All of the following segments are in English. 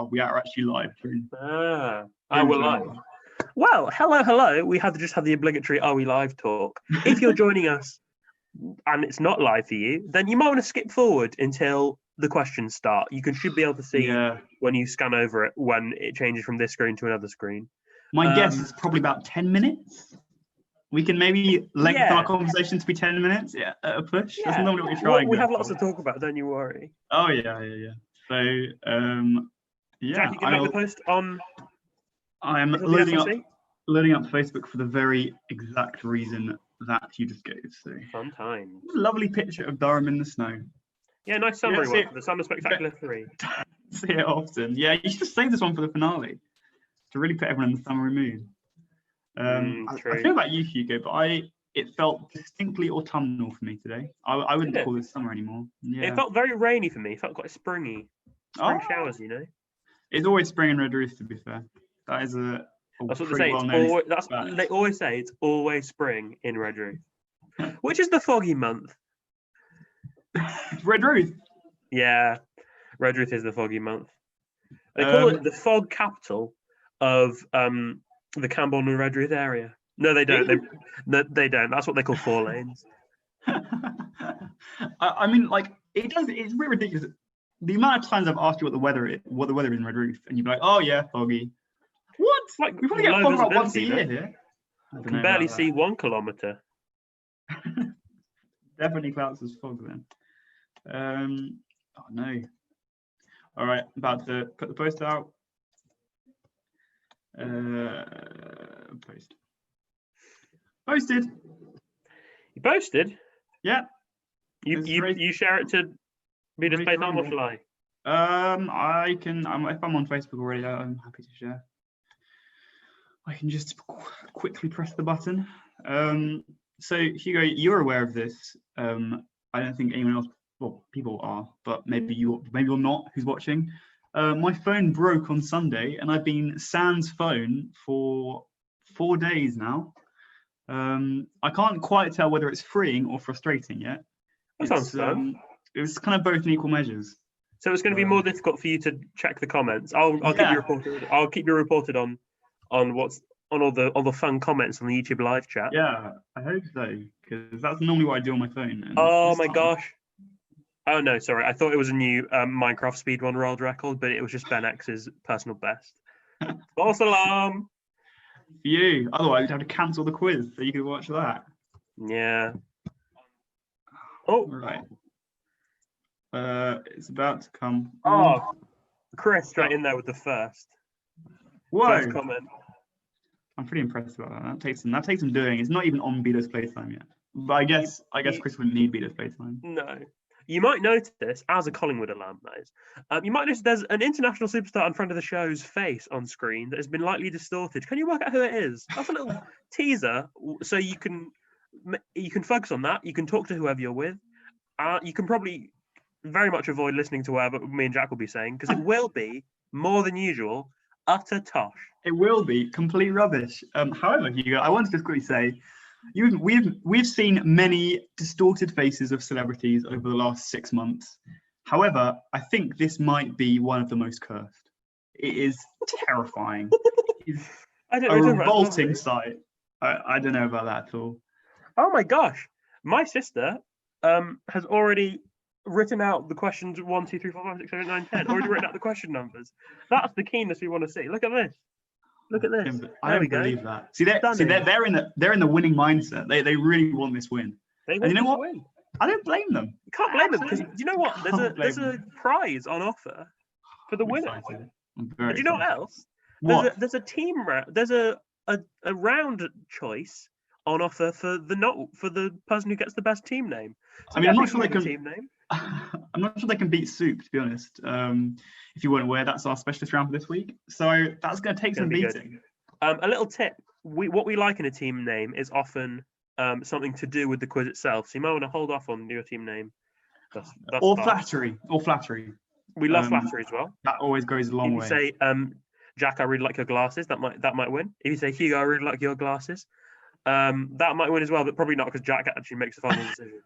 we are actually live. We're live. Well, hello. We had to just have the obligatory "Are we live?" talk. If you're joining us and it's not live for you, then you might want to skip forward until the questions start. Should be able to see when you scan over it when it changes from this screen to another screen. My guess is probably about 10 minutes. We can maybe lengthen our conversation to be 10 minutes. Yeah, at a push. That's normally what we try. We have lots to talk about. Don't you worry. Oh yeah. So Jack, you can make the post on. I am loading up Facebook for the very exact reason that you just gave. So fun time. Lovely picture of Durham in the snow. Yeah, nice summary one for the Summer Spectacular 3. See it often. Yeah, you should just save this one for the finale to really put everyone in the summery mood. I feel about you, Hugo, but it felt distinctly autumnal for me today. I wouldn't call this summer anymore. Yeah. It felt very rainy for me. It felt quite springy. Spring showers, you know. It's always spring in Redruth, to be fair. That is that's what they say. They always say it's always spring in Redruth, which is the foggy month. Redruth. Yeah, Redruth is the foggy month. They call it the fog capital of the Camborne and Redruth area. No, they don't. They don't. That's what they call 4 lanes. I mean, like it does. It's really ridiculous. The amount of times I've asked you what the weather is in Redruth, and you'd be like, "Oh yeah, foggy." What? Like we probably get fog about once a year here. You can barely see 1 kilometre. Definitely clouds as fog then. Oh no. All right, about to put the post out. Posted. You posted? Yeah. You share it to be displayed on, or shall I? I can. If I'm on Facebook already, I'm happy to share. I can just quickly press the button. So Hugo, you're aware of this. I don't think anyone else. Well, people are, but maybe you're not. Who's watching? My phone broke on Sunday, and I've been sans phone for 4 days now. I can't quite tell whether it's freeing or frustrating yet. That sounds fun. It was kind of both in equal measures. So it's going to be more difficult for you to check the comments. I'll keep you reported. I'll keep you reported on all the fun comments on the YouTube live chat. Yeah, I hope so, because that's normally what I do on my phone. Oh my gosh. Oh no, sorry. I thought it was a new Minecraft speedrun world record, but it was just Ben X's personal best. False alarm. For you. Otherwise, you'd have to cancel the quiz so you could watch that. Yeah. Oh, right. It's about to come. Oh, Chris straight in there with the first. Whoa. First comment. I'm pretty impressed about that. That takes some doing. It's not even on Beato's playtime yet. But I guess Chris wouldn't need Beato's playtime. No. You might notice, as a Collingwood alum, you might notice there's an international superstar in front of the show's face on screen that has been lightly distorted. Can you work out who it is? That's a little teaser, so you can focus on that. You can talk to whoever you're with. You can probably very much avoid listening to whatever me and Jack will be saying, because it will be, more than usual, utter tosh. It will be complete rubbish. However, Hugo, I want to just quickly say, we've seen many distorted faces of celebrities over the last 6 months. However, I think this might be one of the most cursed. It is terrifying. It's a revolting sight. I don't know about that at all. Oh my gosh. My sister has already written out the questions 1, 2, 3, 4, 5, 6, 7, 8, 9, 10. Already written out the question numbers. That's the keenness we want to see. Look at this. Look at this. I don't believe that. They're in the winning mindset. They really want this win. And you know what? I don't blame them. You can't blame them, because you know what? There's a prize on offer for the winner. Do you know what else? There's a team there's a round choice on offer for the person who gets the best team name. So I'm not sure they can team name. I'm not sure they can beat Soup, to be honest. If you weren't aware, that's our specialist round for this week. So that's going to take some beating. A little tip: what we like in a team name is often something to do with the quiz itself. So you might want to hold off on your team name. Or flattery. We love flattery as well. That always goes a long way. If you say, Jack, I really like your glasses, that might win. If you say, Hugo, I really like your glasses, that might win as well, but probably not, because Jack actually makes the final decision.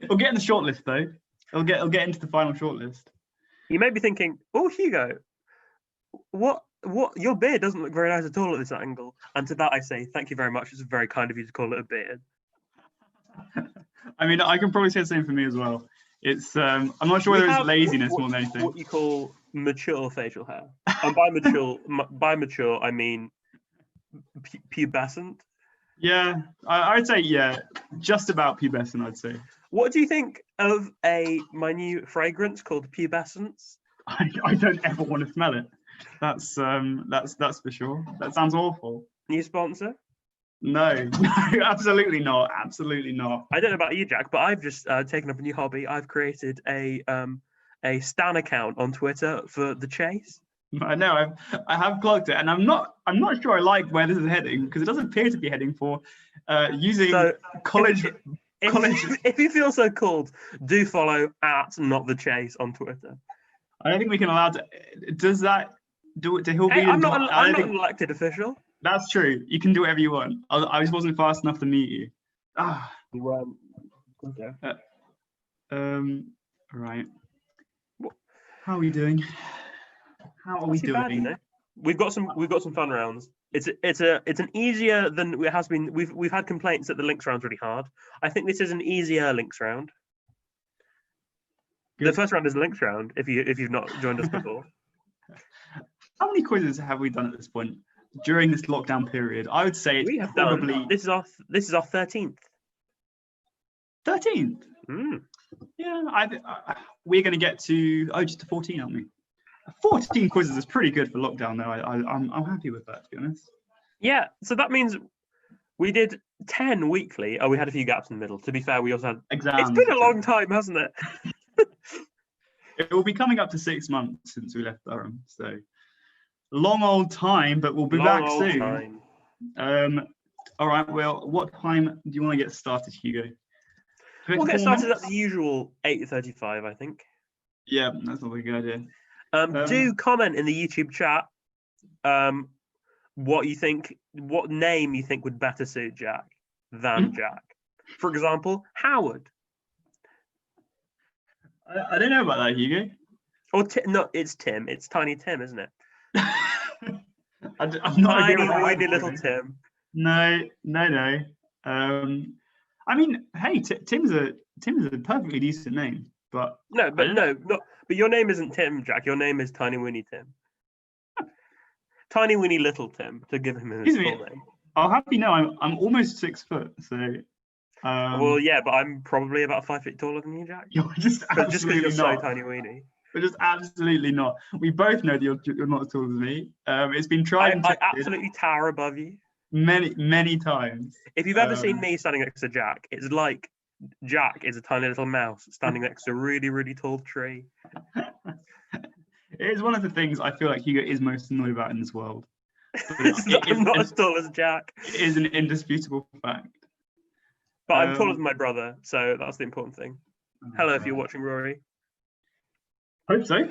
It'll get in the shortlist though. It'll get into the final shortlist. You may be thinking, oh, Hugo, What? Your beard doesn't look very nice at all at this angle. And to that I say, thank you very much. It's very kind of you to call it a beard. I mean, I can probably say the same for me as well. It's I'm not sure We whether it's have laziness more than anything. what you call mature facial hair. And by mature, I mean pubescent. Yeah, I'd say just about pubescent. I'd say. What do you think of my new fragrance called Pubescence? I don't ever want to smell it. That's for sure. That sounds awful. New sponsor? No, absolutely not. Absolutely not. I don't know about you, Jack, but I've just taken up a new hobby. I've created a Stan account on Twitter for The Chase. I know. I have clogged it, and I'm not sure I like where this is heading because it doesn't appear to be heading for using college. If you feel so called, do follow @not the Chase on Twitter. I don't think we can allow to. Does that do it? He'll be. I'm not an elected official. That's true. You can do whatever you want. I just wasn't fast enough to meet you. Ah. You weren't. Okay. Right. How are we doing? How are we doing? Bad, you know? We've got some fun rounds. It's an easier than it has been. We've had complaints that the links round's really hard. I think this is an easier links round. Good. The first round is a links round. If you've not joined us before. How many quizzes have we done at this point during this lockdown period? I would say we have probably done, this is our 13th. 13th. Yeah, we're going to get to just to 14, aren't we? 14 quizzes is pretty good for lockdown, though. I'm happy with that, to be honest. Yeah, so that means we did 10 weekly. Oh, we had a few gaps in the middle. To be fair, we also had exams. It's been a long time, hasn't it? It will be coming up to 6 months since we left Durham, so long old time, but we'll be back soon. All right, well, what time do you want to get started, Hugo? We'll get started at the usual 8:35, I think. Yeah, that's not a good idea. Do comment in the YouTube chat what name you think would better suit Jack than Jack. For example, Howard. I don't know about that, Hugo. Or no, it's Tim. It's Tiny Tim, isn't it? I'm not tiny, whiny little Tim. No. I mean, hey, Tim's a perfectly decent name, but but your name isn't Tim, Jack. Your name is Tiny Winnie Tim. Tiny Winnie Little Tim, to give him his full name. I'll have you know I'm almost 6 foot, so. Well, yeah, but I'm probably about 5 feet taller than you, Jack. You're just because you're so tiny weenie. But just absolutely not. We both know that you're not as tall as me. It's been tried and tested. I absolutely tower above you. Many times. If you've ever seen me standing next to Jack, it's like Jack is a tiny little mouse standing next to a really, really tall tree. It is one of the things I feel like Hugo is most annoyed about in this world. I'm not as tall as Jack. It is an indisputable fact. But I'm taller than my brother, so that's the important thing. Hello, if you're watching, Rory. Hope so.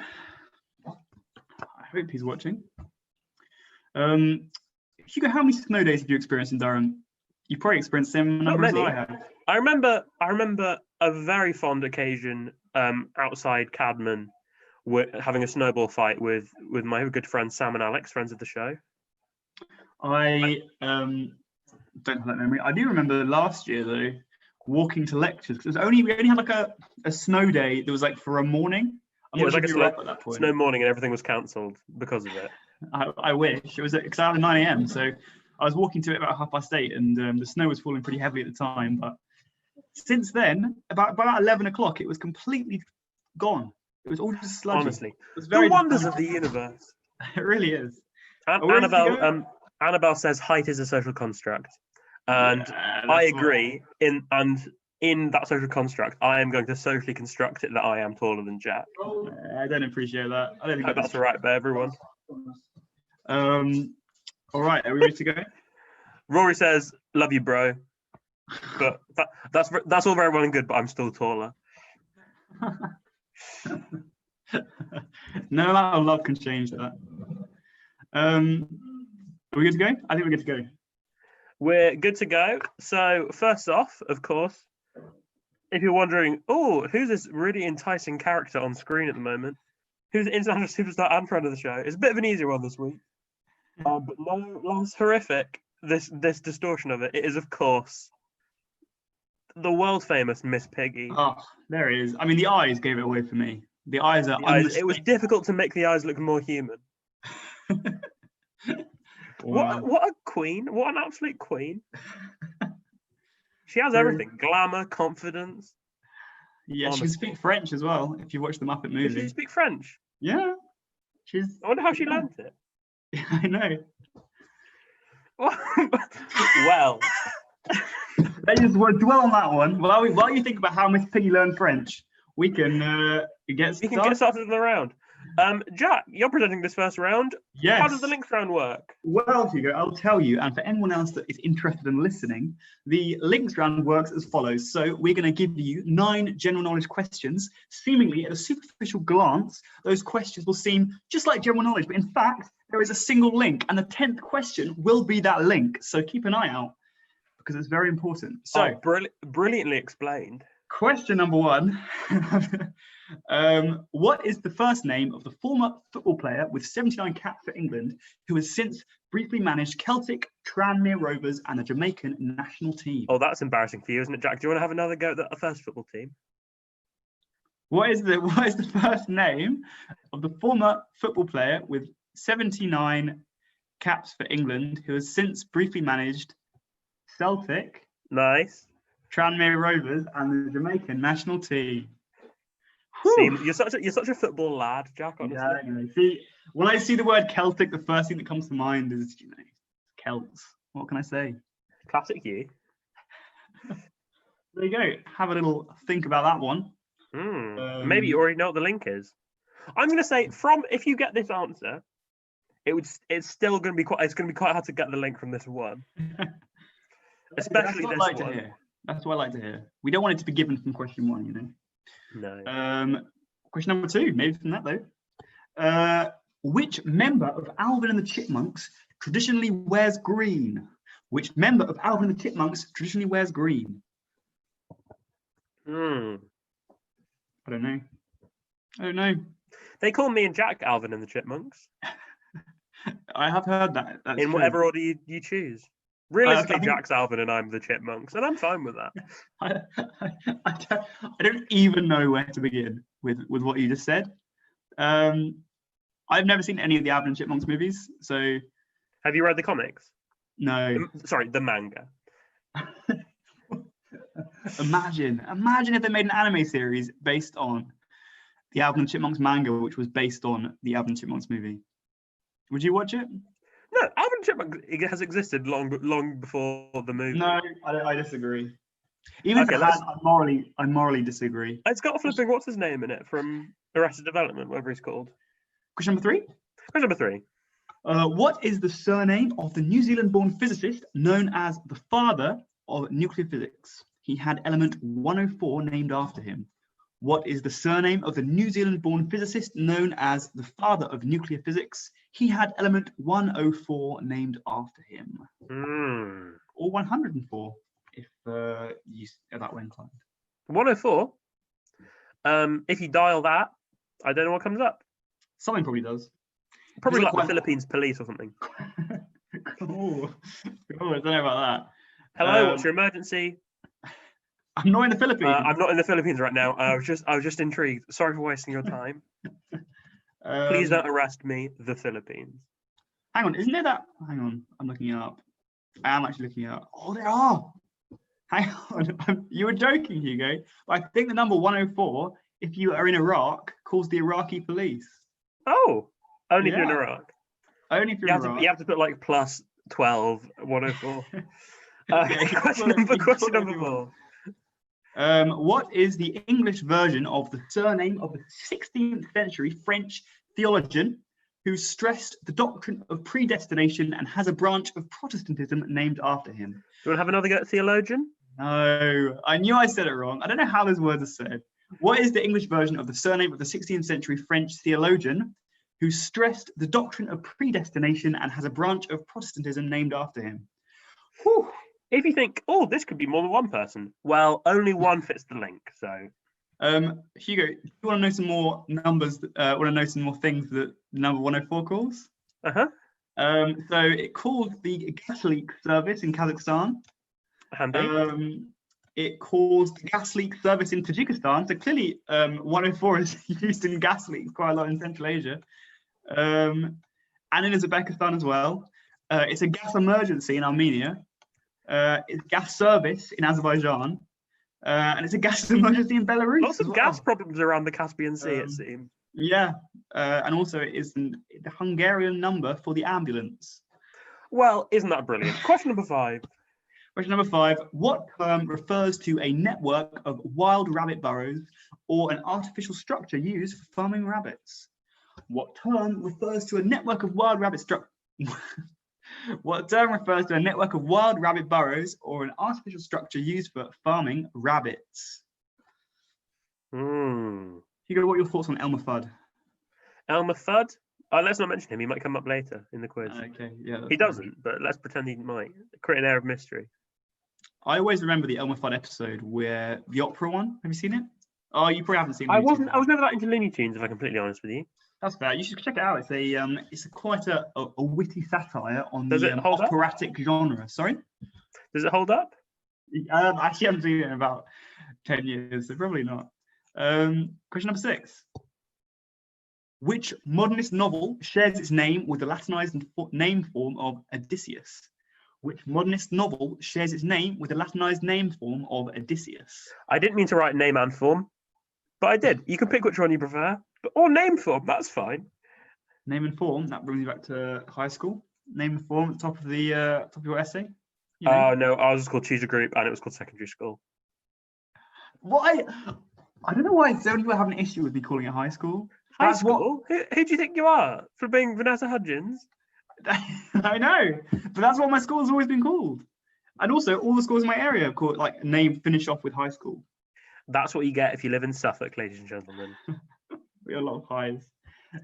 I hope he's watching. Hugo, how many snow days have you experienced in Durham? You probably experienced the same number as I have. I remember a very fond occasion outside Cadman, having a snowball fight with my good friends Sam and Alex, friends of the show. I don't have that memory. I do remember last year though, walking to lectures because we only had like a snow day that was like for a morning. It was like a snow morning and everything was cancelled because of it. I wish it was because I had 9 a.m. So I was walking to it about 8:30, and the snow was falling pretty heavily at the time. But since then, about 11 o'clock, it was completely gone. It was all just sludgy. Honestly, the wonders of the universe. It really is. Annabelle says height is a social construct, and I agree. In that social construct, I am going to socially construct it that I am taller than Jack. I don't appreciate that. I don't think that's right by everyone. All right, are we ready to go? Rory says, "Love you, bro," but that's all very well and good. But I'm still taller. No amount of love can change that. Are we good to go? I think we're good to go. We're good to go. So first off, of course, if you're wondering, who's this really enticing character on screen at the moment? who's an international superstar and friend of the show. It's a bit of an easier one this week, but no less horrific. This distortion of it. It is, of course, the world famous Miss Piggy. Oh, there it is. I mean, the eyes gave it away for me. The eyes are. It was difficult to make the eyes look more human. Wow. What a queen! What an absolute queen! She has everything: glamour, confidence. Yeah, she can speak French as well. If you watch the Muppet movie. Does she speak French? Yeah, she's. I wonder how she learned it. Yeah, I know. Well, let's just dwell on that one. While you think about how Miss Piggy learned French, we can get started. We can get started in the round. Jack, you're presenting this first round. Yes. How does the links round work? Well, Hugo, I'll tell you, and for anyone else that is interested in listening, the links round works as follows. So we're going to give you 9 general knowledge questions. Seemingly, at a superficial glance, those questions will seem just like general knowledge, but in fact, there is a single link, and the 10th question will be that link. So keep an eye out, because it's very important. So, brilliantly explained. Question number 1. What is the first name of the former football player with 79 caps for England who has since briefly managed Celtic, Tranmere Rovers and the Jamaican national team? Oh, that's embarrassing for you, isn't it, Jack? Do you want to have another go at the first football team? What is the first name of the former football player with 79 caps for England who has since briefly managed Celtic, Nice. Tranmere Rovers and the Jamaican national team? You're such a football lad, Jack, honestly. Yeah, anyway. See, when I see the word Celtic, the first thing that comes to mind is, Celts. What can I say? Classic you. There you go. Have a little think about that one. Maybe you already know what the link is. I'm going to say, if you get this answer, it's still going to be quite hard to get the link from this one. Especially this one. That's what I like to hear. We don't want it to be given from question 1, you know. No. Question number 2, maybe from that though. Which member of Alvin and the Chipmunks traditionally wears green? Which member of Alvin and the Chipmunks traditionally wears green? I don't know. They call me and Jack Alvin and the Chipmunks. I have heard that. That's in true. whatever order you choose. Realistically, I think Jack's Alvin and I'm the Chipmunks, and I'm fine with that. I don't even know where to begin with what you just said. I've never seen any of the Alvin and Chipmunks movies, so. Have you read the comics? No. The manga. Imagine if they made an anime series based on the Alvin and Chipmunks manga, which was based on the Alvin and Chipmunks movie. Would you watch it? No, Alvin and Chipmunks has existed long before the movie. No, I disagree. Even if it has, I morally disagree. It's got flipping what's his name in it from Arrested Development, whatever he's called. Question number 3. Question number 3. What is the surname of the New Zealand-born physicist known as the father of nuclear physics? He had element 104 named after him. What is the surname of the New Zealand-born physicist known as the father of nuclear physics? He had element 104 named after him. Or 104, if you are that way inclined. 104? If you dial that, I don't know what comes up. Something probably does. Probably like the Philippines police or something. Oh, I don't know about that. Hello, what's your emergency? I'm not in the Philippines. I'm not in the Philippines right now. I was just intrigued. Sorry for wasting your time. Please don't arrest me. The Philippines. Hang on, isn't there that? Hang on, I'm looking it up. I am actually looking it up. Oh, there are. Hang on, you were joking, Hugo. But I think the number 104, if you are in Iraq, calls the Iraqi police. Oh, only if you're in Iraq. Only if you're in Iraq. You have to put like plus 12, 104. Question number 4. What is the English version of the surname of the 16th century French theologian who stressed the doctrine of predestination and has a branch of Protestantism named after him? Do you want to have another go at theologian? No, I knew I said it wrong. I don't know how those words are said. What is the English version of the surname of the 16th century French theologian who stressed the doctrine of predestination and has a branch of Protestantism named after him? Whew. If you think, oh, this could be more than one person, well, only one fits the link. So Hugo, do you want to know some more numbers? Want to know some more things that number 104 calls? Uh-huh. So it calls the gas leak service in Kazakhstan. Handy. It calls the gas leak service in Tajikistan. So clearly, 104 is used in gas leaks quite a lot in Central Asia, and in Uzbekistan as well. It's a gas emergency in Armenia. It's gas service in Azerbaijan, and it's a gas emergency in Belarus. Lots of as gas well. problems around the Caspian Sea, it seems. Yeah, and also it is the Hungarian number for the ambulance. Well, isn't that brilliant? Question number 5. Question number 5. What term refers to a network of wild rabbit burrows or an artificial structure used for farming rabbits? What term refers to a network of wild rabbit What term refers to a network of wild rabbit burrows or an artificial structure used for farming rabbits? Hugo, what are your thoughts on Elmer Fudd? Elmer Fudd? Let's not mention him. He might come up later in the quiz. Okay, yeah. He doesn't, but let's pretend he might. Create an air of mystery. I always remember the Elmer Fudd episode where the opera one. Have you seen it? Oh, you probably haven't seen it. I was never that into Looney Tunes, if I'm completely honest with you. That's fair. You should check it out. It's quite a witty satire on Does the it hold up? operatic genre. Sorry? Does it hold up? I actually haven't seen it in about 10 years, so probably not. Question number 6. Which modernist novel shares its name with the Latinized name form of Odysseus? Which modernist novel shares its name with the Latinized name form of Odysseus? I didn't mean to write name and form, but I did. You can pick which one you prefer. Or name form, that's fine. Name and form, that brings you back to high school. Name and form at the top of your essay. Oh, no, ours was called Choose a Group, and it was called Secondary School. Why? I don't know why so many people have an issue with me calling it high school. High school? Who do you think you are? For being Vanessa Hudgens? I know, but that's what my school's always been called. And also, all the schools in my area are called, finish off with high school. That's what you get if you live in Suffolk, ladies and gentlemen. We have a lot of highs.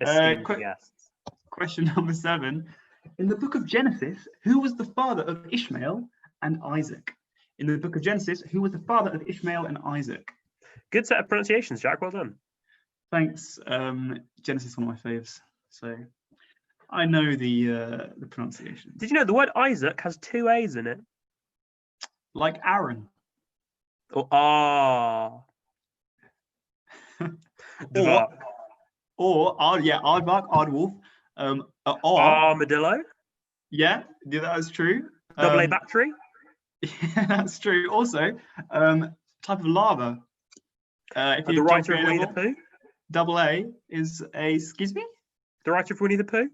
Esteemed guests. Question number 7. In the book of Genesis, who was the father of Ishmael and Isaac? In the book of Genesis, who was the father of Ishmael and Isaac? Good set of pronunciations, Jack. Well done. Thanks. Genesis is one of my faves, so I know the pronunciation. Did you know the word Isaac has 2 A's in it? Like Aaron. Or Aardvark, Aardwolf. Armadillo. Yeah, that is true. Double A battery. Yeah, that's true. Also, type of lava. If The writer of Winnie the Pooh. Double A is a, excuse me? The writer of Winnie the Pooh.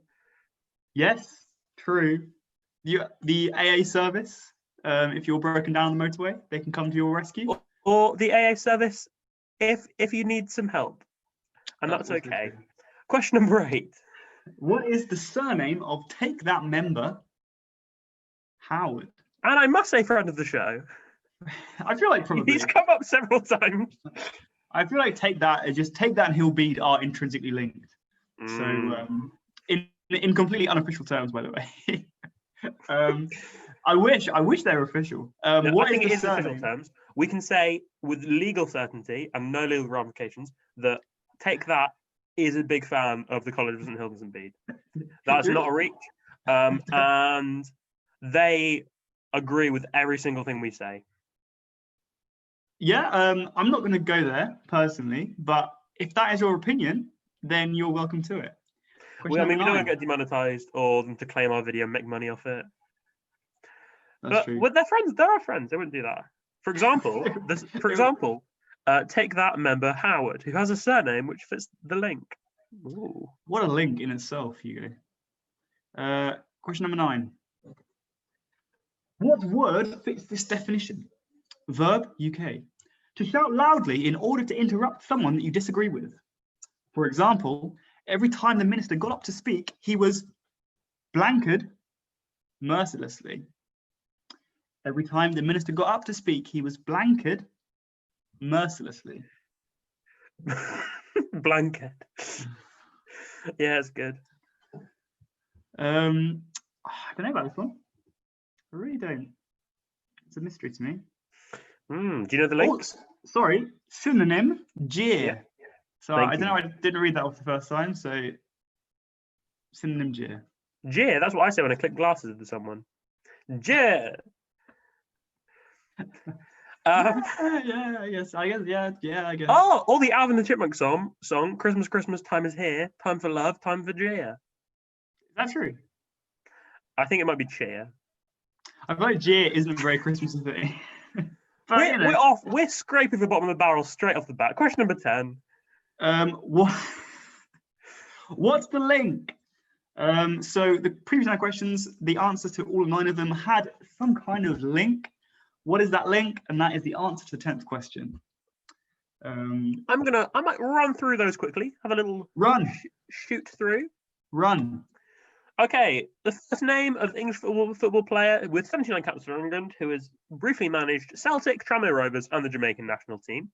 Yes, true. The AA service. If you're broken down on the motorway, they can come to your rescue. Or the AA service, if you need some help, and that's okay. Question number 8. What is the surname of Take That member Howard? And I must say, friend of the show. I feel like probably he's come up several times. I feel like Take That and He'll Bead are intrinsically linked. So in completely unofficial terms, by the way. I wish they were official. No, I think it is official terms. We can say with legal certainty and no legal ramifications that Take That is a big fan of the College of St Hilda's and Bede. That's not a reach. And they agree with every single thing we say. Yeah, I'm not going to go there personally, but if that is your opinion, then you're welcome to it. We don't want to get demonetized or them to claim our video and make money off it. That's true. With their friends, they're our friends. They wouldn't do that. For example, Take That member Howard, who has a surname which fits the link. Ooh. What a link in itself, Hugo. Question number 9. What word fits this definition? Verb, UK. To shout loudly in order to interrupt someone that you disagree with. For example, every time the minister got up to speak, he was blankered mercilessly. Every time the minister got up to speak, he was blankered mercilessly. Blanket. Yeah, it's good. I don't know about this one. I really don't. It's a mystery to me. Do you know the links? sorry, synonym, jeer. Yeah. So Thank I don't know, you. I didn't read that off the first time, so synonym jeer. Jeer, that's what I say when I click glasses into someone. Jeer. Yeah, I guess, yeah, I guess. Oh, or the Alvin and the Chipmunk song, Christmas, Christmas, time is here, time for love, time for jeer. Is that true? I think it might be cheer. I feel like jeer isn't very Christmassy thing. But We're, you know, we're off. We're scraping the bottom of the barrel straight off the bat. Question number 10. what what's the link? So the previous 9 questions, the answer to all 9 of them had some kind of link. What is that link? And that is the answer to the 10th question. I might run through those quickly. Have a little Run, shoot through. run. Okay, the first name of the English football player with 79 caps for England, who has briefly managed Celtic, Tranmere Rovers, and the Jamaican national team.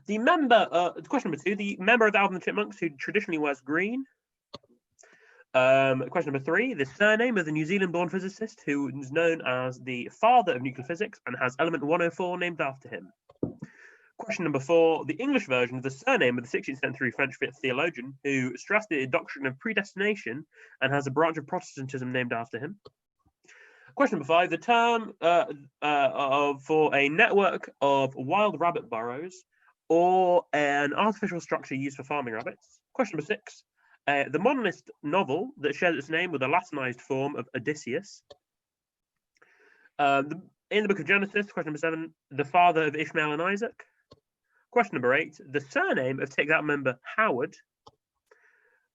The member, question number 2, the member of the Alvin and the Chipmunks who traditionally wears green. Question number 3, the surname of the New Zealand-born physicist who is known as the father of nuclear physics and has element 104 named after him. Question number 4, the English version of the surname of the 16th century French theologian who stressed the doctrine of predestination and has a branch of Protestantism named after him. Question number 5, the term for a network of wild rabbit burrows or an artificial structure used for farming rabbits. Question number 6, the modernist novel that shares its name with a Latinized form of Odysseus. In the book of Genesis, question number 7, the father of Ishmael and Isaac. Question number 8, the surname of Take That member Howard.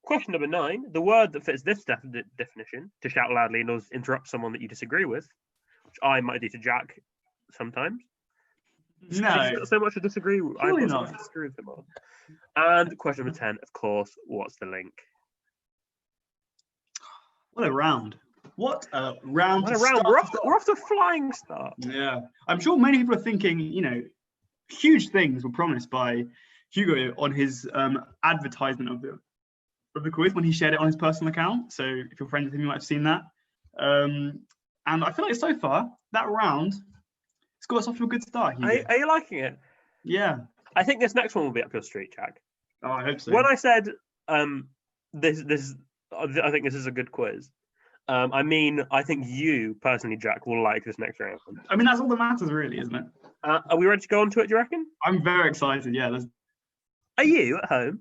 Question number 9, the word that fits this definition, to shout loudly in order to interrupt someone that you disagree with, which I might do to Jack sometimes. No, He's got so much to disagree with. I've got so much to disagree with him on. And question number 10, of course, what's the link? What a round. What a round. What a round. We're off to a flying start. Yeah. I'm sure many people are thinking, you know, huge things were promised by Hugo on his advertisement of the quiz when he shared it on his personal account. So if you're friends with him, you might have seen that. And I feel like so far, that round, it's got us off to a good start. Are you liking it? Yeah. I think this next one will be up your street, Jack. Oh, I hope so. When I said I think this is a good quiz, I mean, I think you personally, Jack, will like this next round. I mean, that's all that matters, really, isn't it? Are we ready to go on to it, do you reckon? I'm very excited, yeah. Are you at home?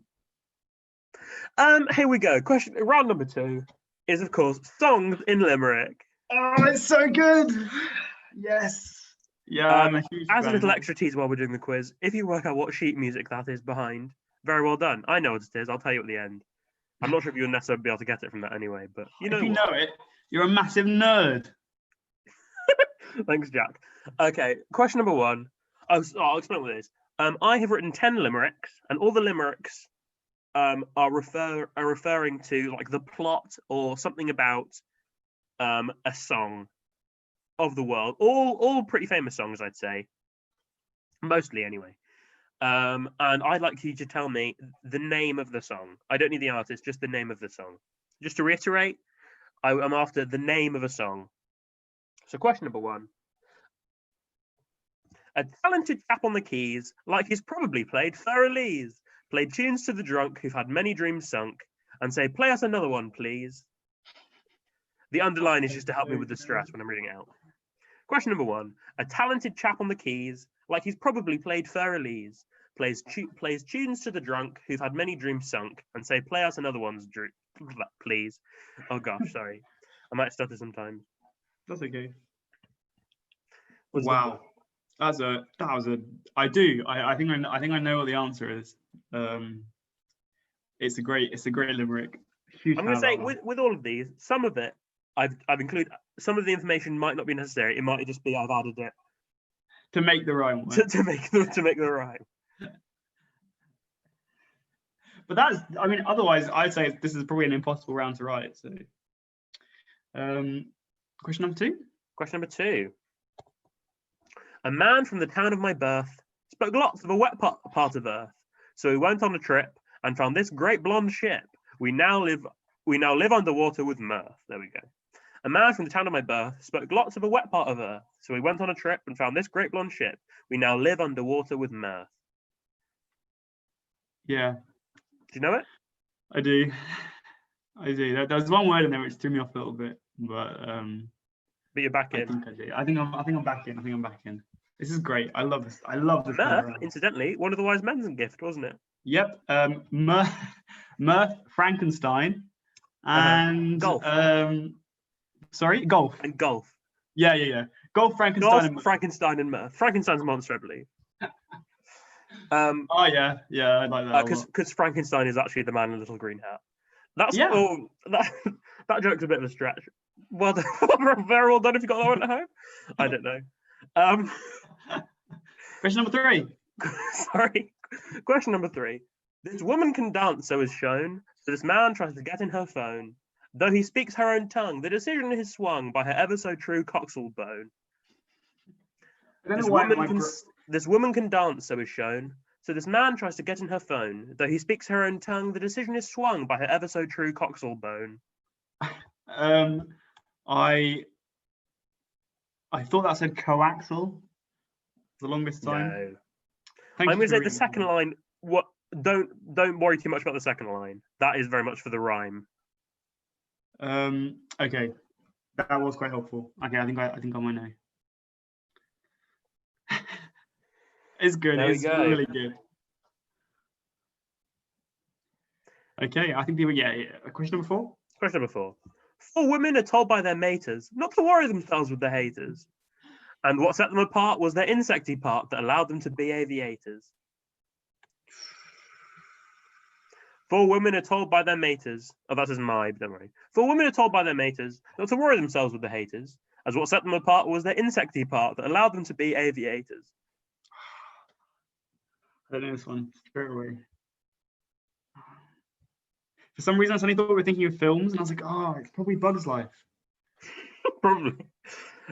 Here we go. Round number 2 is, of course, songs in Limerick. Oh, it's so good. Yes. Yeah, I'm a huge As a fan. little extra tease while we're doing the quiz, if you work out what sheet music that is behind, very well done. I know what it is. I'll tell you at the end. I'm not sure if you'll necessarily be able to get it from that anyway, but you know. If you know it, you're a massive nerd. Thanks, Jack. Okay, question number 1. I'll explain what it is. I have written 10 limericks, and all the limericks are referring to like the plot or something about a song of the world. All pretty famous songs, I'd say. Mostly, anyway. And I'd like you to tell me the name of the song. I don't need the artist, just the name of the song. Just to reiterate, I'm after the name of a song. So question number 1. A talented chap on the keys, like he's probably played thoroughly, played tunes to the drunk who've had many dreams sunk, and say, play us another one, please. The underline is just to help me with the stress when I'm reading it out. Question number 1. A talented chap on the keys, like he's probably played thoroughly, plays tunes to the drunk who've had many dreams sunk, and say, play us another one, please. Oh gosh, sorry. I might stutter sometimes. That's okay. What's wow. I think I know what the answer is. It's a great limerick. I'm going to say with all of these, some of it I've included. Some of the information might not be necessary. It might just be I've added it to make the rhyme. to make the rhyme. But otherwise, I'd say this is probably an impossible round to write. So, question number 2. Question number 2. A man from the town of my birth spoke lots of a wet part of earth. So we went on a trip and found this great blonde ship. We now live underwater with mirth. There we go. A man from the town of my birth spoke lots of a wet part of earth. So we went on a trip and found this great blonde ship. We now live underwater with mirth. Yeah, Do you know it? I do. I do. There's one word in there which threw me off a little bit, but you're back I in. think I do. I think I'm back in. I think I'm back in. This is great. I love this. I love this. Mirth, incidentally, one of the wise men's gift, wasn't it? Yep. Mirth, Frankenstein, and Golf. Sorry, golf. And golf. Yeah. Golf, Frankenstein, and Frankenstein and Mirth. Frankenstein's a monster, I believe. Oh yeah, I like that. Because Frankenstein is actually the man in a little green hat. That's that joke's a bit of a stretch. Well done, very well done. If you got that one at home, I don't know. Question number 3. Sorry. Question number 3. This woman can dance, so is shown. So this man tries to get in her phone. Though he speaks her own tongue, the decision is swung by her ever so true coxal bone. This woman can dance, so is shown. So this man tries to get in her phone. Though he speaks her own tongue, the decision is swung by her ever so true coxal bone. I thought that said coaxial for the longest time. No. I'm going to say the second line. What? Don't worry too much about the second line. That is very much for the rhyme. Okay, that was quite helpful. Okay, I think I might know. It's good. It's really good. Okay, I think question number 4. Question number 4. 4 women are told by their maters not to worry themselves with the haters. And what set them apart was their insecty part that allowed them to be aviators. 4 women are told by their maters. Oh, that is my, don't worry. 4 women are told by their maters not to worry themselves with the haters, as what set them apart was their insecty part that allowed them to be aviators. I don't know this one straight away. For some reason, I suddenly thought we were thinking of films, and I was like, oh, it's probably Bug's Life. Probably.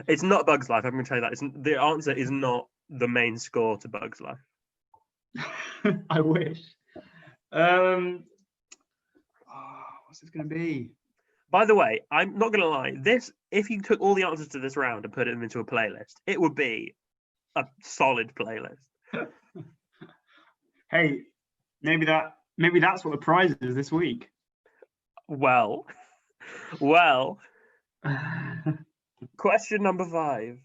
It's not Bug's Life, I'm going to tell you that. The answer is not the main score to Bug's Life. I wish. What's this going to be? By the way, I'm not going to lie. If you took all the answers to this round and put them into a playlist, it would be a solid playlist. Hey, maybe that's what the prize is this week. Well. Question number 5.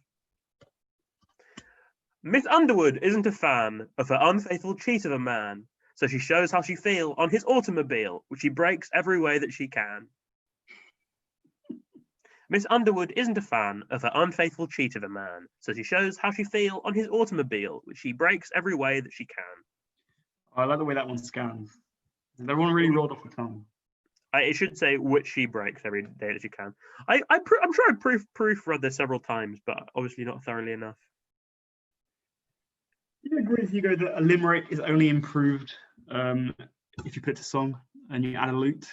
Miss Underwood isn't a fan of her unfaithful cheat of a man, so she shows how she feels on his automobile, which she breaks every way that she can. Miss Underwood isn't a fan of her unfaithful cheat of a man, so she shows how she feels on his automobile, which she breaks every way that she can. I like the way that one scans. That one really rolled off the tongue. It should say which she breaks every day that she can. I'm sure I proofread this several times, but obviously not thoroughly enough. Do you agree with Hugo that a limerick is only improved if you put it to song and you add a lute?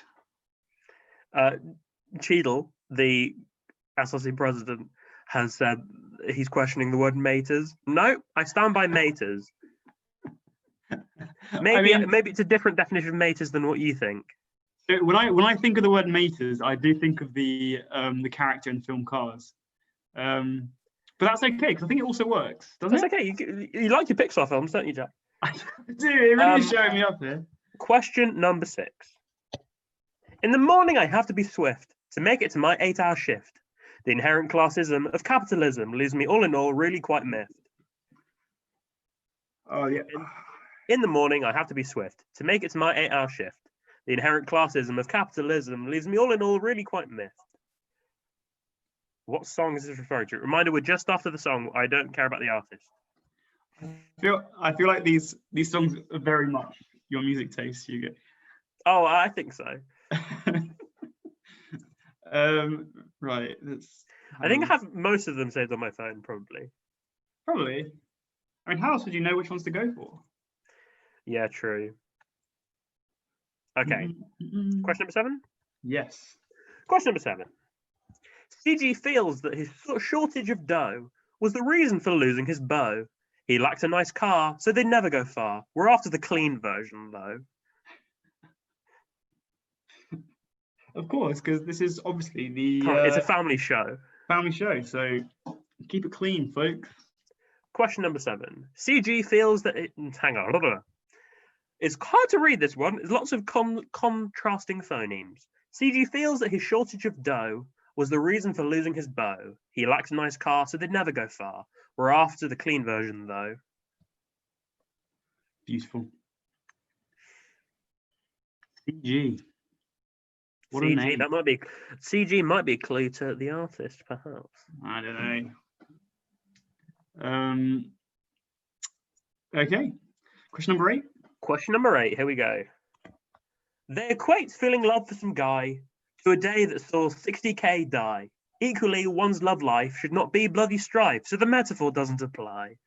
Cheadle, the SLC president, has said he's questioning the word maters. No, I stand by maters. Maybe it's a different definition of maters than what you think. When I think of the word maters, I do think of the character in film Cars. But that's okay, because I think it also works, doesn't it? That's okay. You like your Pixar films, don't you, Jack? I do. It really is showing me up here. Question number 6. In the morning, I have to be swift to make it to my 8-hour shift. The inherent classism of capitalism leaves me all in all really quite miffed. Oh, yeah. In the morning, I have to be swift to make it to my 8-hour shift. The inherent classism of capitalism leaves me all in all really quite miffed. What song is this referring to? Reminder, we're just after the song. I don't care about the artist. I feel like these songs are very much your music taste, Hugo. Oh, I think so. Right. I think I have most of them saved on my phone, probably. Probably. I mean, how else would you know which ones to go for? Yeah, true. Okay. Question number 7? Yes. Question number 7. CG feels that his shortage of dough was the reason for losing his beau. He lacked a nice car, so they'd never go far. We're after the clean version, though. Of course, because this is obviously the It's a family show. family show, so keep it clean, folks. Question number 7. CG feels that hang on. It's hard to read this one. There's lots of contrasting phonemes. CG feels that his shortage of dough was the reason for losing his bow. He lacked a nice car, so they'd never go far. We're after the clean version, though. Beautiful. CG. What a CG, name. that might be CG might be a clue to the artist, perhaps. I don't know. Okay. Question number 8. Question number 8. Here we go. They equate feeling love for some guy to a day that saw 60k die. Equally, one's love life should not be bloody strife, so the metaphor doesn't apply.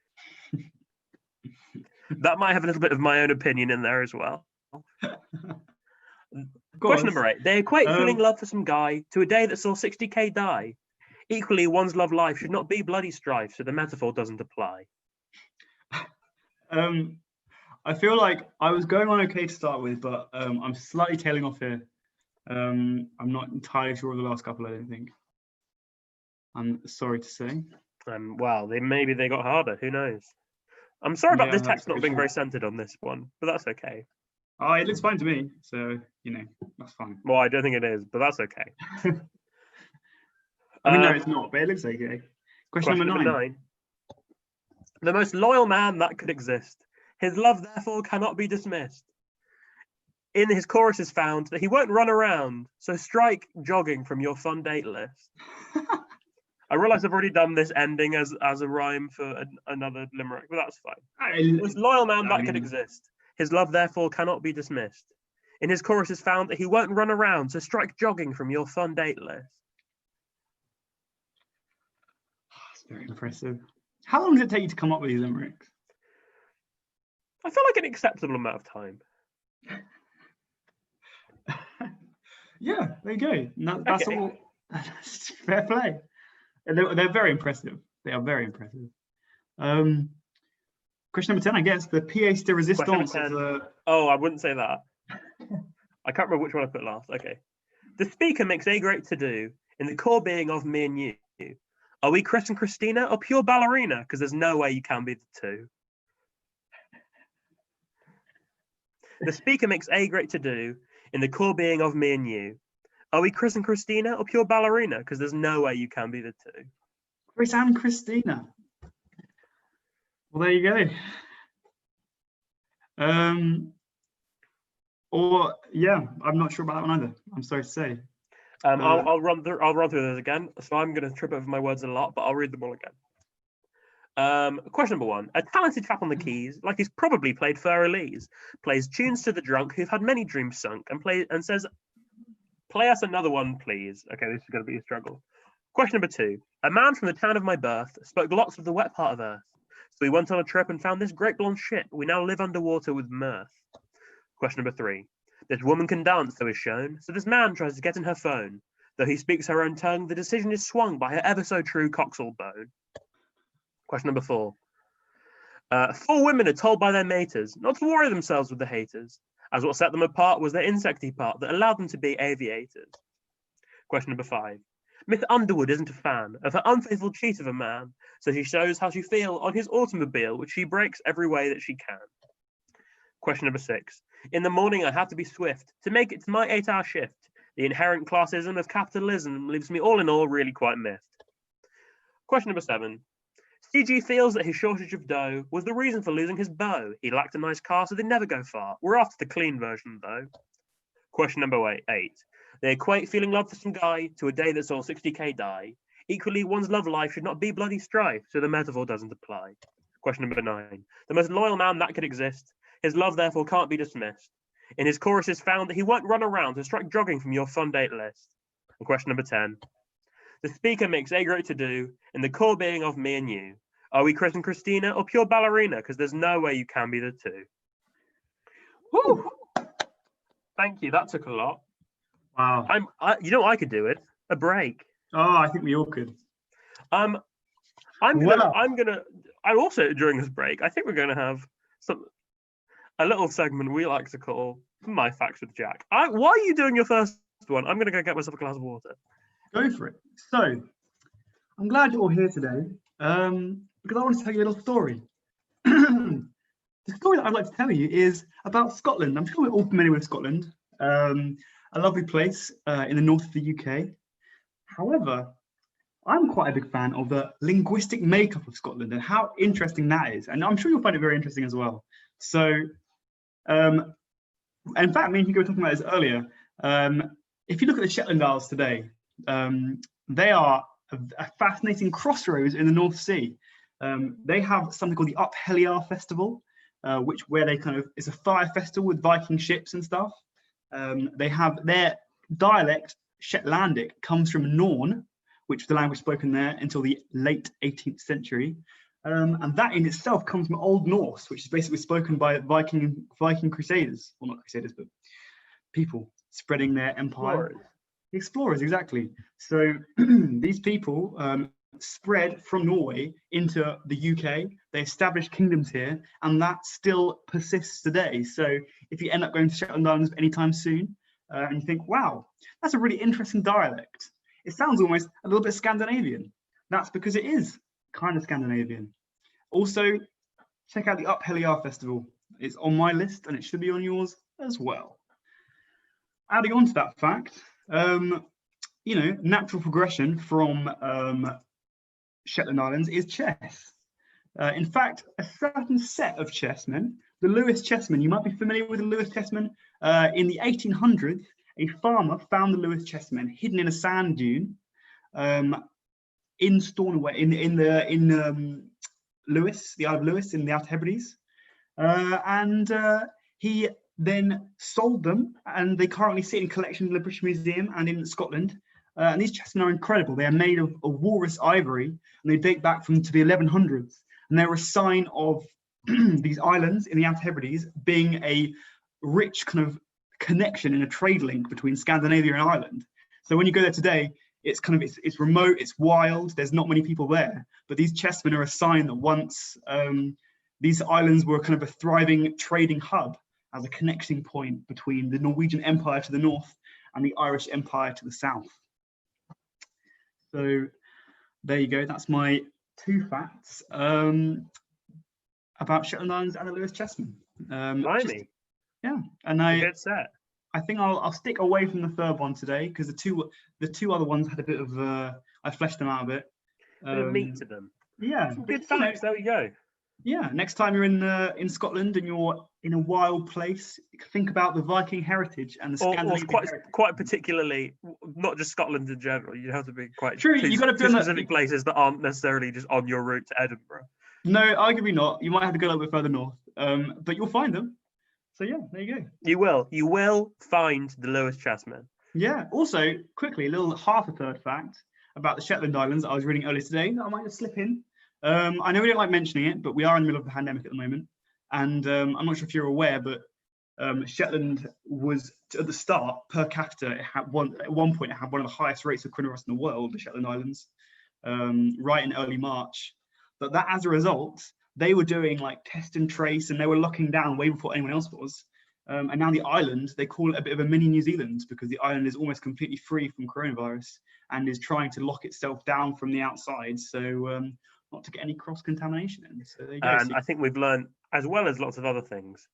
That might have a little bit of my own opinion in there as well. Question number 8. They equate feeling love for some guy to a day that saw 60k die. Equally, one's love life should not be bloody strife, so the metaphor doesn't apply. I feel like I was going on okay to start with, but I'm slightly tailing off here. I'm not entirely sure of the last couple, I don't think. I'm sorry to say. Well, maybe they got harder. Who knows? I'm sorry about this text not being very true. centered on this one, but that's okay. Oh, it looks fine to me, so that's fine. Well, I don't think it is, but that's okay. I mean, no, it's not, but it looks okay. Question number 9. The most loyal man that could exist. His love, therefore, cannot be dismissed. In his chorus is found that he won't run around, so strike jogging from your fun date list. I realise I've already done this ending as a rhyme for another limerick, but that's fine. The most loyal man that could exist. His love, therefore, cannot be dismissed. In his chorus is found that he won't run around, so strike jogging from your fun date list. That's very impressive. How long does it take you to come up with these limericks? I feel like an acceptable amount of time. Yeah, there you go. That's all. That's fair play. They're very impressive. They are very impressive. Question number 10, I guess. The pièce de résistance. Oh, I wouldn't say that. I can't remember which one I put last. Okay. The speaker makes a great to-do in the core being of me and you. Are we Chris and Christina or pure ballerina? Because there's no way you can be the two. The speaker makes a great to-do in the core being of me and you. Are we Chris and Christina or pure ballerina? Because there's no way you can be the two. Chris and Christina. Well, there you go. Or yeah, I'm not sure about that one either. I'm sorry to say. I'll run through those again. So I'm going to trip over my words a lot, but I'll read them all again. Question number 1. A talented chap on the keys, like he's probably played Pharrell Lee's, plays tunes to the drunk who've had many dreams sunk, and says, "Play us another one, please." Okay, this is going to be a struggle. Question number 2. A man from the town of my birth spoke lots of the wet part of earth. So we went on a trip and found this great blonde ship. We now live underwater with mirth. Question number 3. This woman can dance, so is shown. So this man tries to get in her phone. Though he speaks her own tongue, the decision is swung by her ever so true coxal bone. Question number 4. 4 women are told by their maters not to worry themselves with the haters, as what set them apart was their insecty part that allowed them to be aviators. Question number 5. Miss Underwood isn't a fan of her unfaithful cheat of a man, so she shows how she feels on his automobile, which she breaks every way that she can. Question number 6. In the morning, I have to be swift to make it to my 8-hour shift. The inherent classism of capitalism leaves me all in all really quite miffed. Question number 7. CG feels that his shortage of dough was the reason for losing his bow. He lacked a nice car, so they'd never go far. We're after the clean version, though. Question number 8. They equate feeling love for some guy to a day that saw 60k die. Equally, one's love life should not be bloody strife, so the metaphor doesn't apply. Question number 9. The most loyal man that could exist. His love, therefore, can't be dismissed. In his chorus is found that he won't run around to strike jogging from your fun date list. And question number 10. The speaker makes a great to-do in the core being of me and you. Are we Chris and Christina or pure ballerina? Because there's no way you can be the two. Woo! Thank you. That took a lot. Wow. I could do it. A break. Oh, I think we all could. I'm also during this break, I think we're gonna have a little segment we like to call My Facts with Jack. Why are you doing your first one. I'm going to go get myself a glass of water. Go for it. So, I'm glad you're all here today because I want to tell you a little story. The story that I'd like to tell you is about Scotland. I'm sure we're all familiar with Scotland, a lovely place in the north of the UK. However, I'm quite a big fan of the linguistic makeup of Scotland and how interesting that is. And I'm sure you'll find it very interesting as well. So, in fact, me and Hugo were talking about this earlier. If you look at the Shetland Isles today, they are a fascinating crossroads in the North Sea. They have something called the Up Heliar Festival, where they it's a fire festival with Viking ships and stuff. They have their dialect, Shetlandic, comes from Norn, which was the language spoken there until the late 18th century. And that in itself comes from Old Norse, which is basically spoken by Viking crusaders, well, not crusaders, but people spreading their empire. Explorers, exactly. So these people spread from Norway into the UK. They established kingdoms here, and that still persists today. So if you end up going to Shetland Islands anytime soon, and you think, wow, that's a really interesting dialect. It sounds almost a little bit Scandinavian. That's because it is kind of Scandinavian. Also, check out the Up Heliar Festival. It's on my list, and it should be on yours as well. Adding on to that fact, natural progression from Shetland Islands is chess. In fact, a certain set of chessmen, the Lewis chessmen, you might be familiar with the Lewis chessmen. In the 1800s, a farmer found the Lewis chessmen hidden in a sand dune in Stornoway, in Lewis, the Isle of Lewis, in the Outer Hebrides, and he then sold them, and they currently sit in collections in the British Museum and in Scotland. And these chessmen are incredible. They are made of a walrus ivory, and they date back to the 1100s. And they're a sign of these islands in the Outer Hebrides being a rich kind of connection in a trade link between Scandinavia and Ireland. So when you go there today, it's it's remote, it's wild. There's not many people there, but these chessmen are a sign that once these islands were kind of a thriving trading hub, as a connecting point between the Norwegian Empire to the north and the Irish Empire to the south. So there you go. That's my 2 facts about Shetland Islands and the Lewis chessmen. Yeah, and I think I'll stick away from the third one today because the two other ones had a bit of I fleshed them out a bit. Bit of meat to them. Yeah, some good facts. There we go. Yeah, next time you're in Scotland and you're in a wild place, think about the Viking heritage and the Scandinavian heritage. Quite particularly, not just Scotland in general. You have to be quite true. You got to be specific places that aren't necessarily just on your route to Edinburgh. No, arguably not. You might have to go a little bit further north, but you'll find them. So yeah, there you go. You will find the Lewis chessmen. Yeah. Also, quickly, a little half a third fact about the Shetland Islands I was reading earlier today that I might just slip in. I know we don't like mentioning it, but we are in the middle of the pandemic at the moment. And I'm not sure if you're aware, but Shetland was, at the start, per capita, at one point, it had one of the highest rates of coronavirus in the world, the Shetland Islands, right in early March. But that, as a result, they were doing like test and trace, and they were locking down way before anyone else was. And now the island, they call it a bit of a mini New Zealand because the island is almost completely free from coronavirus and is trying to lock itself down from the outside. So not to get any cross-contamination in. So there you go. And I think we've learned, as well as lots of other things,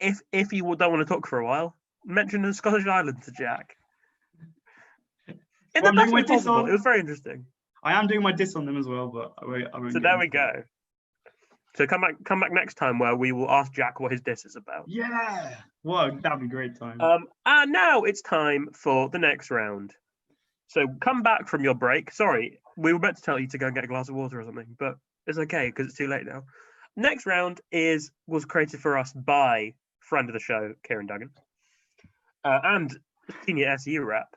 if you don't want to talk for a while, mention the Scottish Islands to Jack. In the best way possible. It was very interesting. I am doing my diss on them as well, but I won't so there we go. So come back next time where we will ask Jack what his diss is about. Yeah. Well, that'd be a great time. And now it's time for the next round. So come back from your break. Sorry, we were meant to tell you to go and get a glass of water or something, but it's okay because it's too late now. Next round was created for us by friend of the show, Kieran Duggan, and senior SU rep.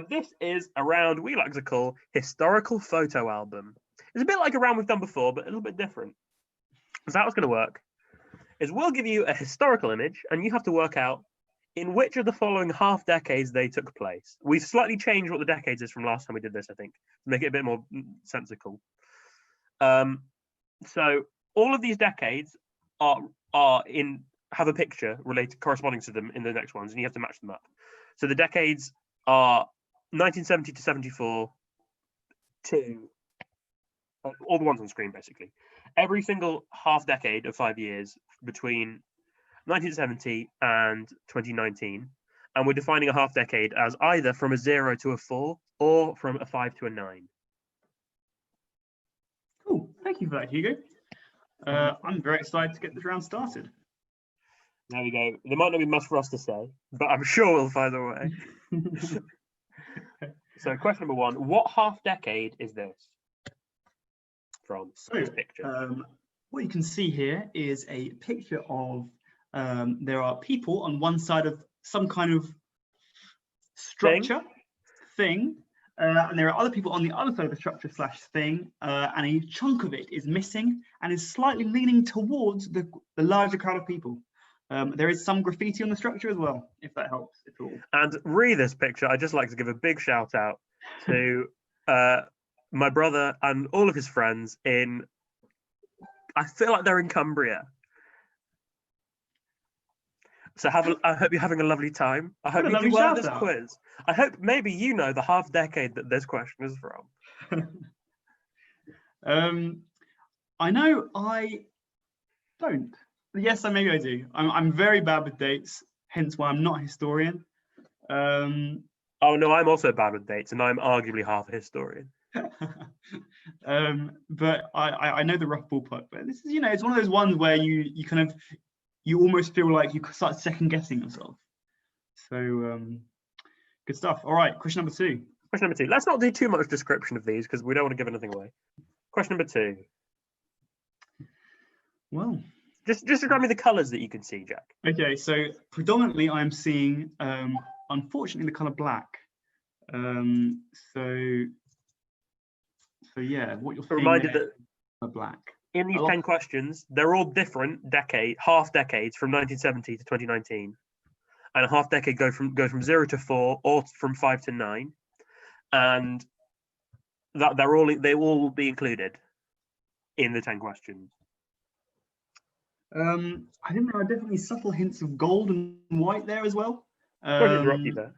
This is a round we like to call historical photo album. It's a bit like a round we've done before, but a little bit different. So how it's going to work is we'll give you a historical image, and you have to work out in which of the following half decades they took place. We've slightly changed what the decades is from last time we did this, I think, to make it a bit more sensical. So all of these decades have a picture corresponding to them in the next ones, and you have to match them up. So the decades are 1970 to 74 to all the ones on screen, basically. Every single half decade of 5 years between 1970 and 2019. And we're defining a half decade as either from a 0 to a 4 or from a 5 to a 9. Cool. Thank you for that, Hugo. I'm very excited to get this round started. There we go. There might not be much for us to say, but I'm sure we'll find a way. So, question number 1: what half decade is this from? This picture. What you can see here is a picture of there are people on one side of some kind of structure thing, and there are other people on the other side of the structure / thing, and a chunk of it is missing and is slightly leaning towards the larger crowd of people. There is some graffiti on the structure as well, if that helps at all. And this picture, I'd just like to give a big shout out to my brother and all of his friends in, I feel like they're in Cumbria. So I hope you're having a lovely time. I hope you do well this quiz. I hope maybe you know the half decade that this question is from. I know I don't. Yes, maybe I do. I'm very bad with dates, hence why I'm not a historian. Oh no, I'm also bad with dates, and I'm arguably half a historian. But I know the rough ballpark. But this is, it's one of those ones where you almost feel like you start second guessing yourself. So good stuff. All right, question number 2. Question number 2. Let's not do too much description of these because we don't want to give anything away. Question number 2. Well, just describe me the colours that you can see, Jack. Okay, so predominantly I'm seeing, unfortunately, the colour black. So yeah, what you're seeing reminded that black. In these 10 questions, they're all different half decades from 1970 to 2019, and a half decade goes from 0 to 4 or from 5 to 9, and that they all will be included in the 10 questions. I think there are definitely subtle hints of gold and white there as well. Rocky there.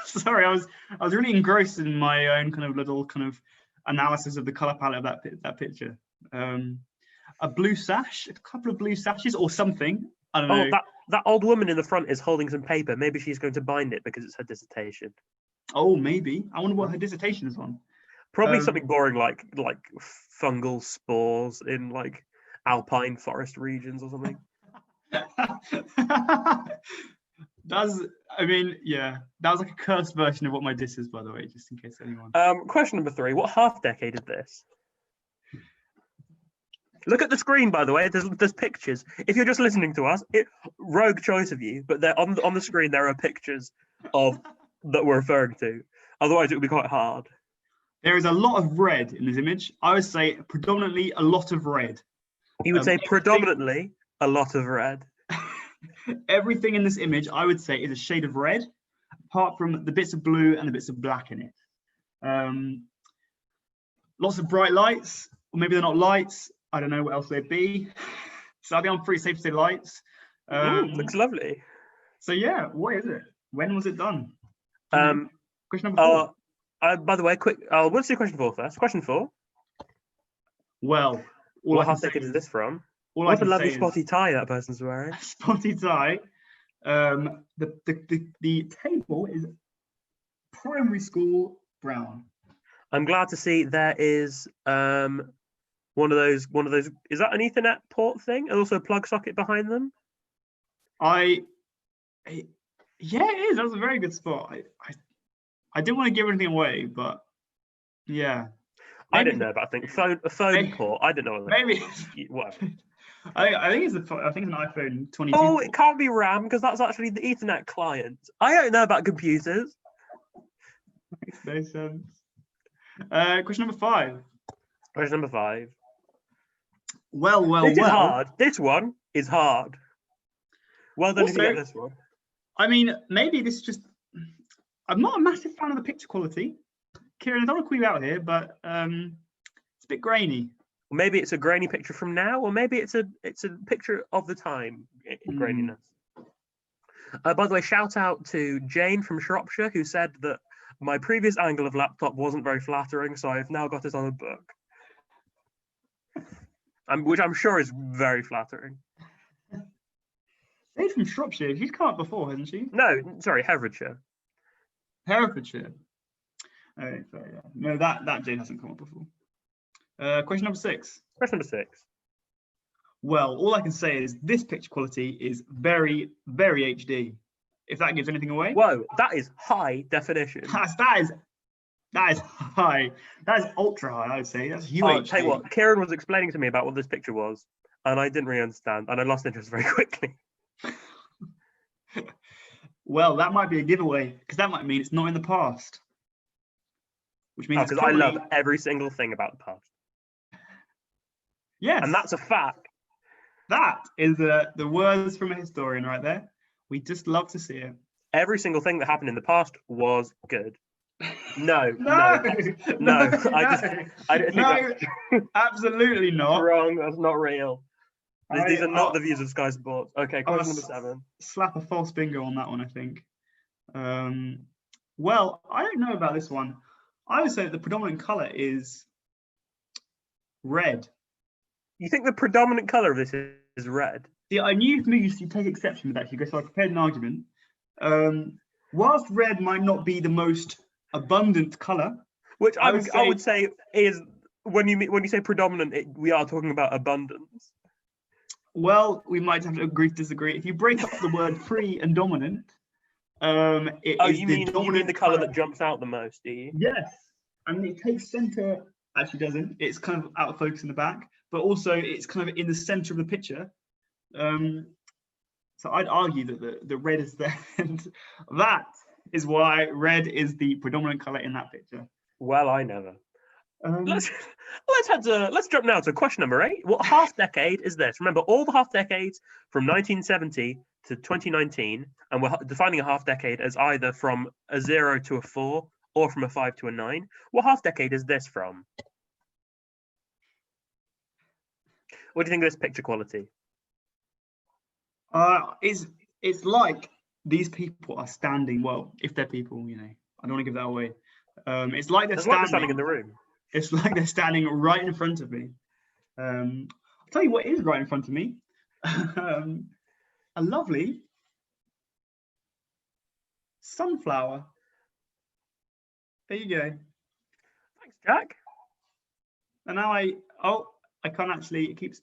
Sorry, I was really engrossed in my own kind of little analysis of the color palette of that picture. A blue sash, a couple of blue sashes or something. I don't know. That old woman in the front is holding some paper. Maybe she's going to bind it because it's her dissertation. Oh, maybe. I wonder what her dissertation is on. Probably something boring like fungal spores in like alpine forest regions or something. That was like a cursed version of what my diss is, by the way, just in case anyone. Question number 3: what half decade is this? Look at the screen, by the way. There's pictures. If you're just listening to us, rogue choice of you, but they're on the screen. There are pictures of that we're referring to. Otherwise, it would be quite hard. There is a lot of red in this image. I would say predominantly a lot of red. You would say predominantly a lot of red. Everything in this image, I would say, is a shade of red, apart from the bits of blue and the bits of black in it. Lots of bright lights, or maybe they're not lights. I don't know what else they'd be. So I think I'm pretty safe to say lights. Looks lovely. So yeah, what is it? When was it done? Question number 4. By the way, quick. Let's do question 4 first. Question 4. Well, what half decade is this from? What a lovely spotty tie that person's wearing. Spotty tie. The table is primary school brown. I'm glad to see there is one of those. Is that an Ethernet port thing, and also a plug socket behind them? Yeah, it is. That was a very good spot. I didn't want to give anything away, but yeah. Maybe, I didn't know about a phone port. I didn't know. Maybe whatever. I think it's an iPhone 22. Oh, it can't be RAM because that's actually the Ethernet client. I don't know about computers. Makes no sense. Question number 5. Question number 5. Well. This is hard. This one is hard. Well done if you get this one. I mean, maybe this is just. I'm not a massive fan of the picture quality. Kieran, I don't want to call you out here, but it's a bit grainy. Maybe it's a grainy picture from now, or maybe it's a picture of the time in graininess. By the way, shout out to Jane from Shropshire, who said that my previous angle of laptop wasn't very flattering, so I've now got it on a book. Which I'm sure is very flattering. Jade from Shropshire. She's come up before, hasn't she? No, sorry, Herefordshire. Herefordshire. Okay, so yeah. No, that Jade hasn't come up before. Question number 6. Question number 6. Well, all I can say is this picture quality is very, very HD. If that gives anything away. Whoa, that is high definition. That is high. That is ultra high, I would say. That's UHD. I'll tell you what, Kieran was explaining to me about what this picture was, and I didn't really understand, and I lost interest very quickly. Well, that might be a giveaway, because that might mean it's not in the past. Which means Because I love every single thing about the past. Yes. And that's a fact. That is the words from a historian right there. We just love to see it. Every single thing that happened in the past was good. No. No. I don't think that's absolutely not. wrong. That's not real. These are not the views of Sky Sports. Okay, question number 7. Slap a false bingo on that one, I think. Well, I don't know about this one. I would say the predominant colour is red. You think the predominant colour of this is red? Yeah, I knew you take exception with that, Hugo, so I prepared an argument. Whilst red might not be the most abundant colour, which I would say is when you say predominant, we are talking about abundance. Well, we might have to agree to disagree. If you break up the word free and dominant, you mean the colour that jumps out the most, do you? Yes, I mean it takes centre. Actually, doesn't. It's kind of out of focus in the back, but also it's kind of in the centre of the picture. So I'd argue that the red is there, and that is why red is the predominant colour in that picture. Well, I never. Let's jump now to question number 8. What half decade is this? Remember, all the half decades from 1970 to 2019, and we're defining a half decade as either from a 0 to a 4 or from a 5 to a 9. What half decade is this from? What do you think of this picture quality? It's like these people are standing. Well, if they're people, you know, I don't want to give that away. It's like they're standing in the room. It's like they're standing right in front of me. I'll tell you what is right in front of me. A lovely sunflower. There you go. Thanks, Jack. And now I can't actually. It keeps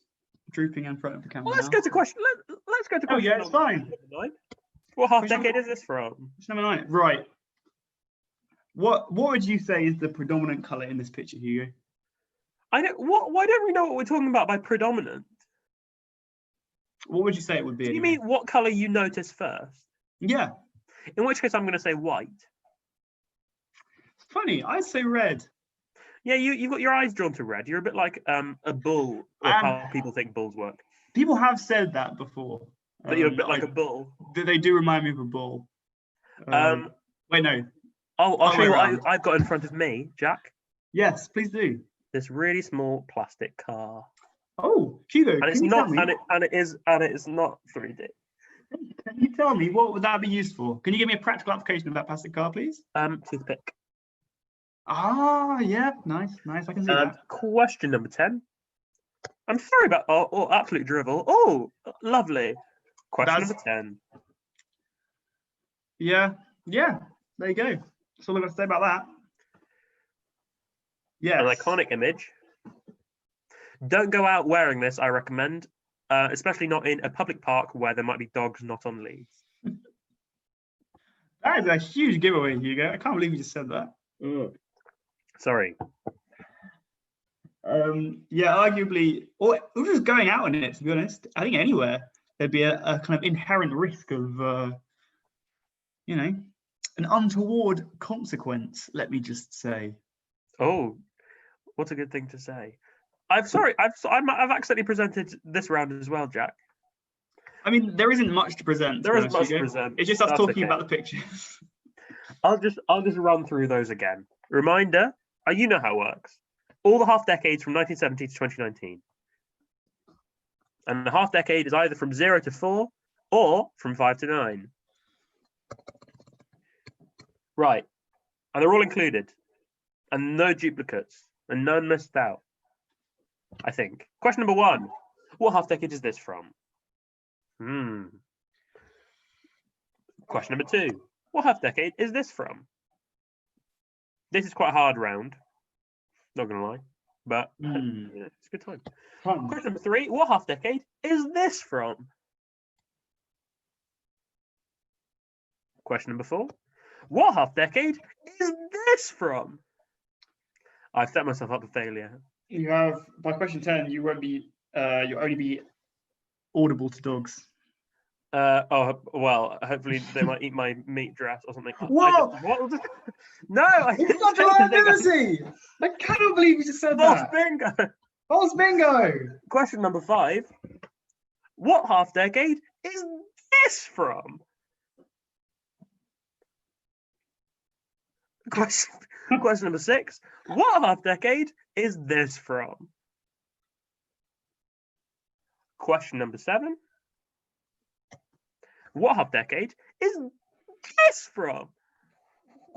drooping in front of the camera. Well, let's go to question. Let's go to question. Oh yeah, it's fine. 9. What half decade is this from? It's number 9. Right. What would you say is the predominant colour in this picture, Hugo? Why don't we know what we're talking about by predominant? What would you say it would be? Do you mean what colour you notice first? Yeah. In which case I'm going to say white. It's funny, I'd say red. Yeah, you've got your eyes drawn to red. You're a bit like a bull, or how people think bulls work. People have said that before. That you're a bit like a bull. They do remind me of a bull. Wait, no. I'll show you what I've got in front of me, Jack. Yes, please do. This really small plastic car. Oh, Hugo, and it's not, and it is not 3D. Can you tell me what would that be used for? Can you give me a practical application of that plastic car, please? Toothpick. Ah, yeah, nice. I can see that. Question number 10. I'm sorry about absolute drivel. Oh, lovely. Question number 10. Yeah. There you go. That's all I've got to say about that. Yeah. An iconic image. Don't go out wearing this, I recommend, especially not in a public park where there might be dogs not on leads. That is a huge giveaway, Hugo. I can't believe you just said that. Sorry. Yeah, arguably, or just going out in it, to be honest. I think anywhere there'd be a kind of inherent risk of, an untoward consequence, let me just say. Oh, what a good thing to say. I've accidentally presented this round as well, Jack. I mean, there isn't much to present. There isn't much to present. It's just us talking about the pictures. I'll just run through those again. Reminder, you know how it works. All the half decades from 1970 to 2019. And the half decade is either from 0 to 4 or from 5 to 9. Right. And they're all included. And no duplicates. And none missed out. I think. Question number 1. What half decade is this from? Question number 2. What half decade is this from? This is quite a hard round. Not going to lie. But yeah, it's a good time. Question number 3. What half decade is this from? Question number 4. What half decade is this from? I've set myself up for failure. You have, by question 10, you won't be, you'll only be audible to dogs. Well, hopefully they might eat my meat dress or something. Whoa! No, I It's didn't such a say anything. liability! I cannot believe you just said False that. bingo. False bingo! Question number 5. What half decade is this from? Question number 6. What half decade is this from? Question number 7. What half decade is this from?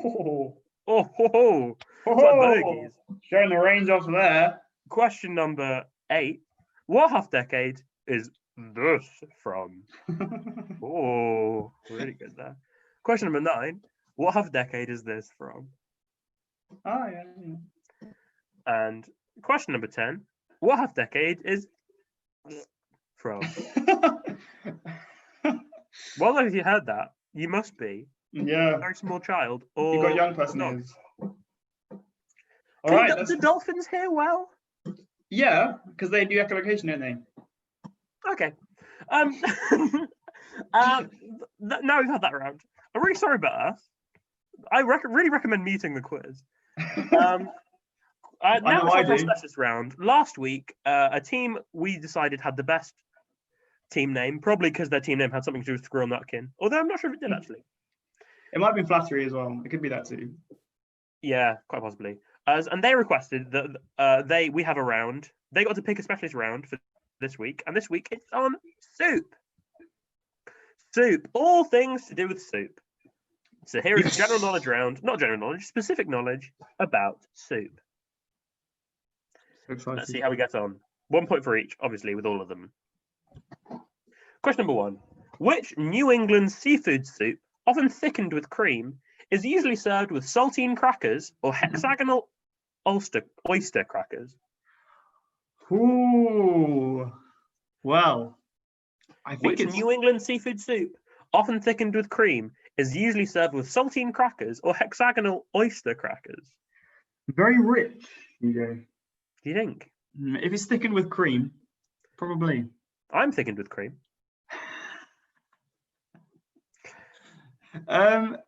Oh, It's like bogeys. showing the range off there. Question number 8. What half decade is this from? Oh, really good there. Question number 9. What half decade is this from? Oh, yeah. And question number 10. What half decade is from? Well, if you heard that, you must be Yeah. a very small child or You've got young person dog. ears. All right. The dolphins hear well? Yeah, because they do echolocation, don't they? Okay. Now we've had that round. I'm really sorry about us. I really recommend muting the quiz. Now it's our first specialist round. Last week, a team we decided had the best team name, probably because their team name had something to do with Squirrel Nutkin. Although I'm not sure if it did actually. It might be flattery as well. It could be that too. Yeah, quite possibly. And they requested that we have a round. They got to pick a specialist round for this week, and this week it's on soup. Soup, all things to do with soup. So here is a general knowledge round, not general knowledge, specific knowledge about soup. So Let's see how we get on. 1 point for each, obviously, with all of them. Question number 1. Which New England seafood soup, often thickened with cream, is usually served with saltine crackers or hexagonal oyster crackers? Ooh. Well, I think Which New England seafood soup, often thickened with cream, is usually served with saltine crackers or hexagonal oyster crackers? very rich, you go. Do you think? If it's thickened with cream, probably. I'm thickened with cream. Is that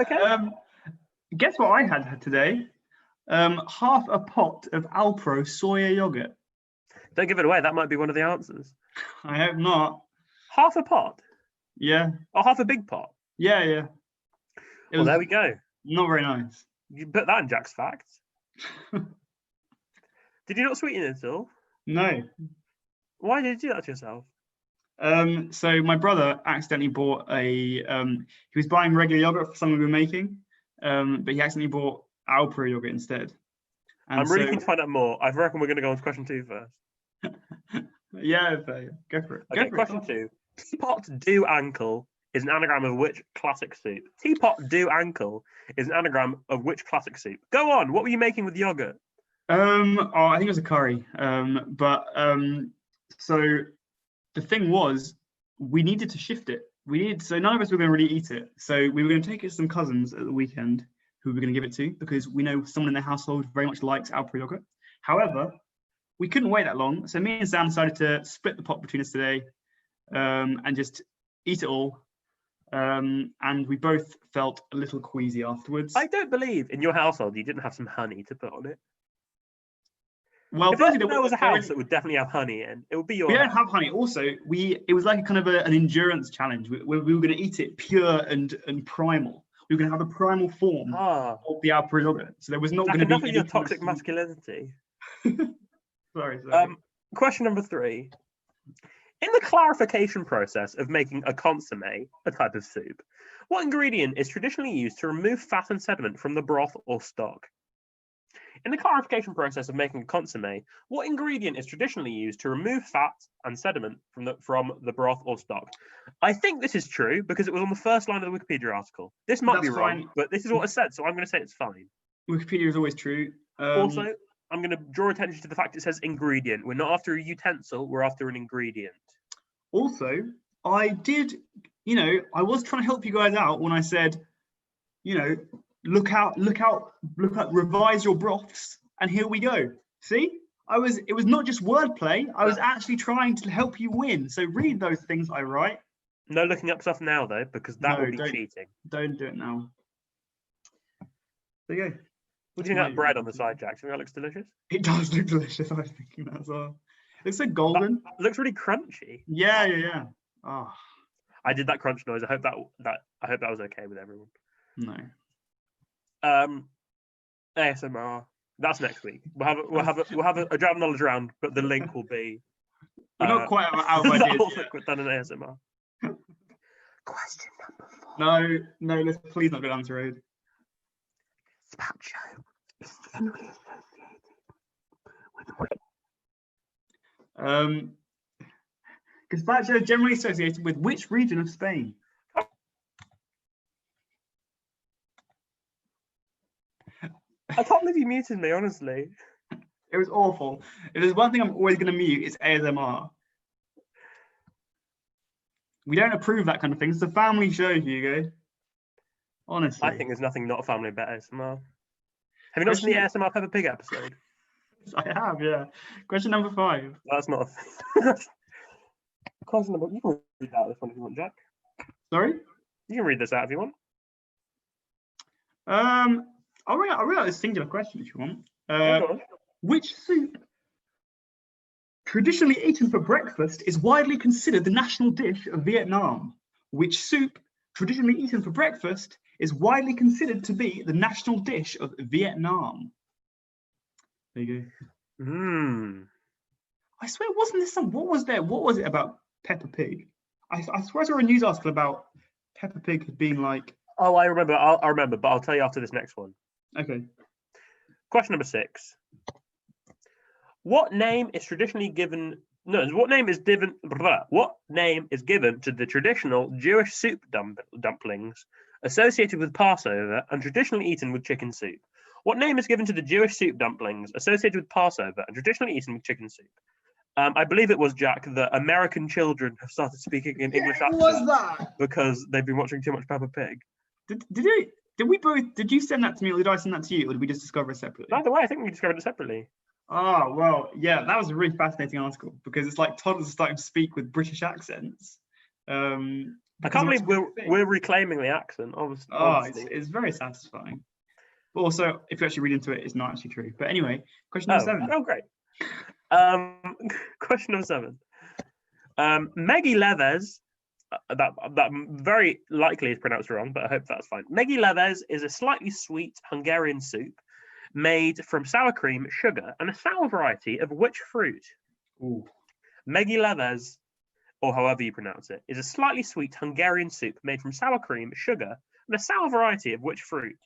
okay? Guess what I had today? Half a pot of Alpro soya yogurt. Don't give it away. That might be one of the answers. I hope not. Half a pot? Yeah. Or half a big pot? Yeah. Well, there we go. Not very nice. You put that in Jack's facts. Did you not sweeten it at all? No. Why did you do that to yourself? So my brother accidentally bought he was buying regular yogurt for something we were making, but he accidentally bought Alpro yogurt instead. And I'm really keen to find out more. I reckon we're going to go on to question 2 first. Yeah, go for it. Okay, question 2. Teapot do ankle is an anagram of which classic soup? Teapot do ankle is an anagram of which classic soup? Go on. What were you making with yogurt? I think it was a curry. So the thing was, we needed to shift it. So none of us were going to really eat it. So we were going to take it to some cousins at the weekend who we were going to give it to, because we know someone in their household very much likes Alpro yogurt. However, we couldn't wait that long. So me and Sam decided to split the pot between us today, and just eat it all. And we both felt a little queasy afterwards. I don't believe in your household you didn't have some honey to put on it. Well, if there was a house that would definitely have honey in, it would be your We house. don't have honey. Also, it was like a kind of an endurance challenge. We were going to eat it pure and primal. We were going to have a primal form of the Alpro yogurt. So there was not going to be enough of your toxic masculinity. Sorry. Question number 3. In the clarification process of making a consommé, a type of soup, what ingredient is traditionally used to remove fat and sediment from the broth or stock? In the clarification process of making a consommé, what ingredient is traditionally used to remove fat and sediment from the broth or stock? I think this is true because it was on the first line of the Wikipedia article. This might be That's wrong, fine. but this is what it said, so I'm going to say it's fine. Wikipedia is always true. Also, I'm going to draw attention to the fact it says ingredient. We're not after a utensil, we're after an ingredient. Also, I did, I was trying to help you guys out when I said, look out, revise your broths, and here we go. See, it was not just wordplay. I was actually trying to help you win. So read those things I write. No looking up stuff now, though, because that would be cheating. Don't do it now. There you go. What do you think of that bread on the side, Jack? Do you think that looks delicious? It does look delicious. I was thinking that as well. It's so golden. It looks really crunchy. Yeah. Oh. I did that crunch noise. I hope that was okay with everyone. No. ASMR. That's next week. We'll have a general knowledge round, but the link will be. We're not quite out of ideas. We've done an ASMR. Question number 4. No, let's please not go down this road. Gazpacho is generally associated with Gazpacho is generally associated with which region of Spain? I can't believe you muted me, honestly. It was awful. If there's one thing I'm always going to mute, it's ASMR. We don't approve that kind of thing. It's a family show, Hugo. Honestly. I think there's nothing not a family about ASMR. Have you not seen the ASMR Peppa Pig episode? I have, yeah. Question number 5. That's not a thing. Question number... You can read out this one if you want, Jack. Sorry? You can read this out if you want. I'll read out this singular question if you want. Which soup, traditionally eaten for breakfast, is widely considered the national dish of Vietnam? Which soup, traditionally eaten for breakfast, is widely considered to be the national dish of Vietnam? There you go. I swear, wasn't this what was there? What was it about Peppa Pig? I swear I saw a news article about Peppa Pig being like... Oh, I remember. I remember, but I'll tell you after this next one. Okay. Question number 6. What name is traditionally given? No, what name is given? What name is given to the traditional Jewish soup dumplings associated with Passover and traditionally eaten with chicken soup? What name is given to the Jewish soup dumplings associated with Passover and traditionally eaten with chicken soup? I believe it was, Jack, that American children have started speaking in English accents. What was that? Because they've been watching too much Peppa Pig. Did you send that to me, or did I send that to you, or did we just discover it separately? Either way, I think we discovered it separately. Oh, well, yeah, that was a really fascinating article because it's like toddlers are starting to speak with British accents. I can't believe we're reclaiming the accent, obviously. Oh, it's very satisfying. But also, if you actually read into it, it's not actually true. But anyway, question number 7. Oh, great. Question number 7. Meggy Leves, that very likely is pronounced wrong, but I hope that's fine. Meggy Leves is a slightly sweet Hungarian soup made from sour cream, sugar, and a sour variety of which fruit? Ooh. Meggy Leves, or however you pronounce it, is a slightly sweet Hungarian soup made from sour cream, sugar, and a sour variety of which fruit?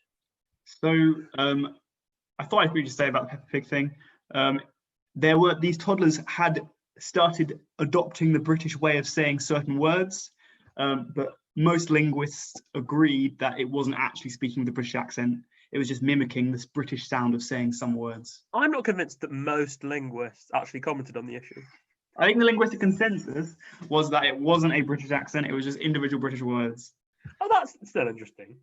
So, I thought I'd just say about the Peppa Pig thing. These toddlers had started adopting the British way of saying certain words, but most linguists agreed that it wasn't actually speaking with a British accent. It was just mimicking this British sound of saying some words. I'm not convinced that most linguists actually commented on the issue. I think the linguistic consensus was that it wasn't a British accent, it was just individual British words. Oh, that's still interesting.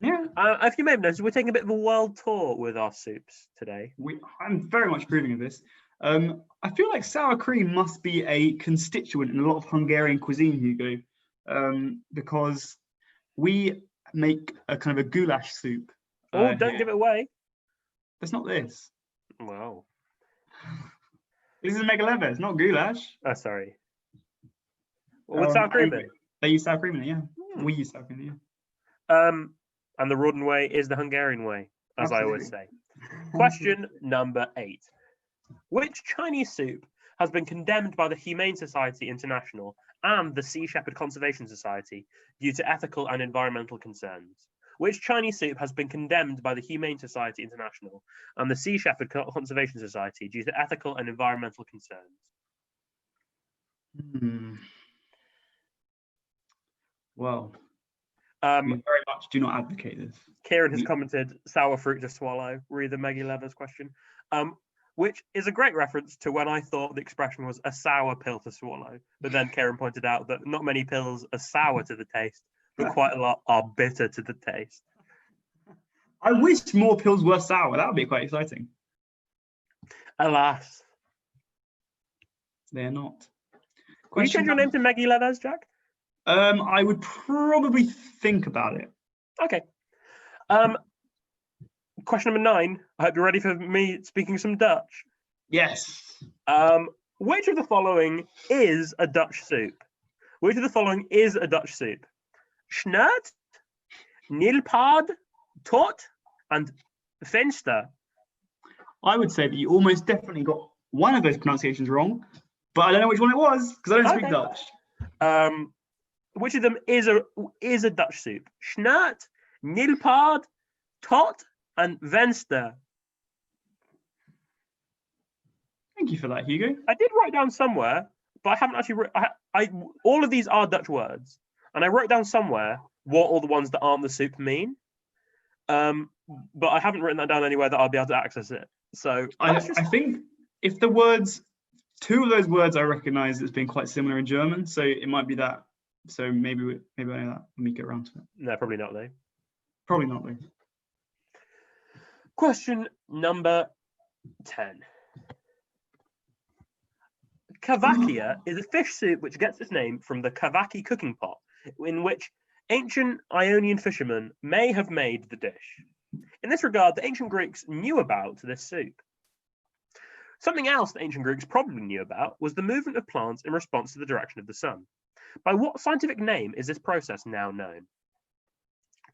Yeah. If you may have noticed, we're taking a bit of a world tour with our soups today. I'm very much approving of this. I feel like sour cream must be a constituent in a lot of Hungarian cuisine, Hugo, because we make a kind of a goulash soup. Oh, don't give it away. That's not this. Wow. This is Megaleves, it's not goulash. Oh, sorry. What's sour cream in? They use sour cream in it, yeah. We use sour cream in it, yeah. And the Rawdon way is the Hungarian way, as Absolutely. I always say. Question number 8. Which Chinese soup has been condemned by the Humane Society International and the Sea Shepherd Conservation Society due to ethical and environmental concerns? Which Chinese soup has been condemned by the Humane Society International and the Sea Shepherd Conservation Society due to ethical and environmental concerns? Well, we Um, very much do not advocate this. Kieran has commented, sour fruit to swallow. Read the Meggy Leather's question. Which is a great reference to when I thought the expression was a sour pill to swallow. But then Kieran pointed out that not many pills are sour to the taste, but quite a lot are bitter to the taste. I wish more pills were sour. That would be quite exciting. Alas. They're not. Will you change your name to Meggy Leathers, Jack? I would probably think about it. Okay. Question number 9. I hope you're ready for me speaking some Dutch. Yes. Which of the following is a Dutch soup? Which of the following is a Dutch soup? Schnert, Nilpad, Tot, and Venster. I would say that you almost definitely got one of those pronunciations wrong, but I don't know which one it was because I don't speak Dutch. Which of them is a Dutch soup? Schnert, Nilpad, Tot, and Venster. Thank you for that, Hugo. I did write down somewhere, but I haven't actually. All of these are Dutch words, and I wrote down somewhere what all the ones that aren't the soup mean. But I haven't written that down anywhere that I'll be able to access it. So I think if the words, 2 of those words I recognise as being quite similar in German, so it might be that. So maybe I know that when we get around to it. No, probably not though. Probably not though. Question number 10. Cavakia is a fish soup which gets its name from the Cavaki cooking pot, in which ancient Ionian fishermen may have made the dish. In this regard, the ancient Greeks knew about this soup. Something else the ancient Greeks probably knew about was the movement of plants in response to the direction of the sun. By what scientific name is this process now known?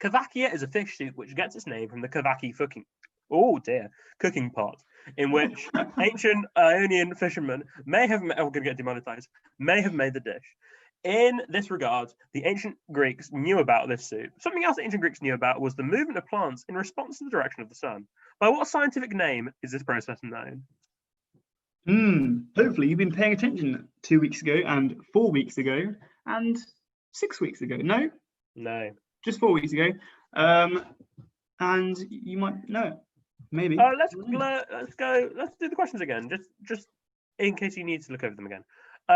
Cavakia is a fish soup which gets its name from the Cavaki cooking pot, in which ancient Ionian fishermen may have made the dish. In this regard, the ancient Greeks knew about this soup. Something else the ancient Greeks knew about was the movement of plants in response to the direction of the sun. By what scientific name is this process known? Hopefully you've been paying attention 2 weeks ago and 4 weeks ago and 6 weeks ago. No, just 4 weeks ago. And you might know it. Maybe. Let's do the questions again, just in case you need to look over them again.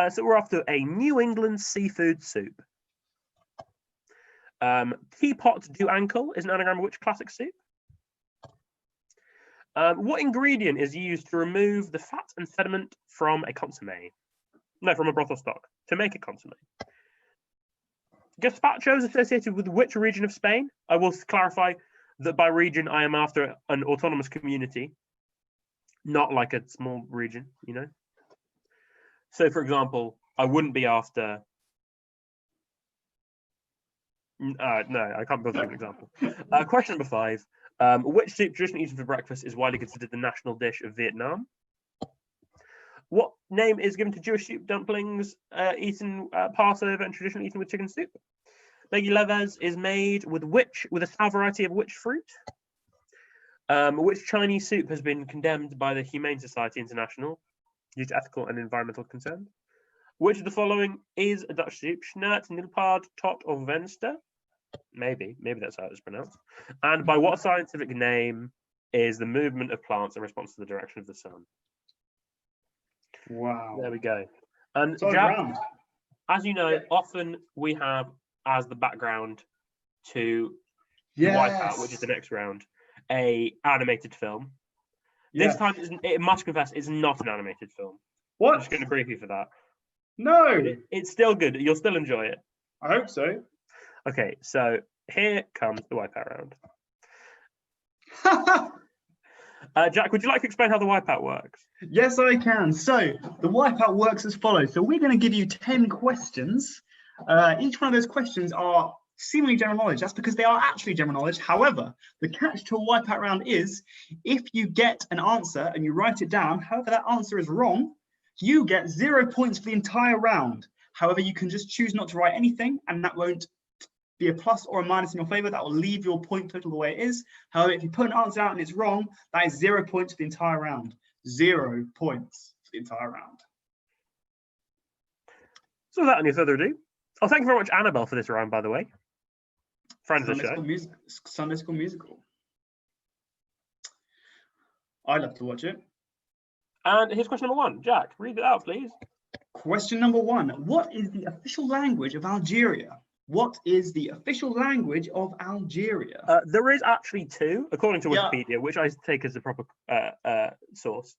So we're after a New England seafood soup. Teapot du Ankle is an anagram of which classic soup? What ingredient is used to remove the fat and sediment from a consommé? No, from a broth or stock, to make a consommé. Gazpacho is associated with which region of Spain? I will clarify that by region I am after an autonomous community, not like a small region, you know? So, for example, I wouldn't be after... no, I can't build a good example. Question number 5. Which soup traditionally eaten for breakfast is widely considered the national dish of Vietnam? What name is given to Jewish soup dumplings eaten Passover and traditionally eaten with chicken soup? Meggy Leves is made with a sour variety of which fruit? Which Chinese soup has been condemned by the Humane Society International due to ethical and environmental concerns? Which of the following is a Dutch soup? Schnert, Nilpad, Tot, or Venster? Maybe that's how it's pronounced. And by what scientific name is the movement of plants in response to the direction of the sun? Wow. There we go. And Jack, as you know, often we have as the background to Wipeout, which is the next round, a animated film. This time, it must confess, it's not an animated film. What? I'm just going to brief you for that. No. It's still good. You'll still enjoy it. I hope so. Okay, so here comes the Wipeout round. Jack, would you like to explain how the Wipeout works? Yes, I can. So the Wipeout works as follows. So we're going to give you 10 questions. Each one of those questions are seemingly general knowledge. That's because they are actually general knowledge. However, the catch to a Wipeout round is if you get an answer and you write it down, however that answer is wrong, You get 0 points for the entire round. However, you can just choose not to write anything, and that won't be a plus or a minus in your favor. That will leave your point total the way it is. However, if you put an answer out and it's wrong, that is 0 points for the entire round. 0 points for the entire round. So without any further ado, thank you very much, Annabelle, for this round, by the way. Friend of the show. Sunday School Musical. I love to watch it. And here's question number 1. Jack, read it out, please. Question number 1. What is the official language of Algeria? What is the official language of Algeria? There is actually 2, according to Wikipedia, which I take as the proper source.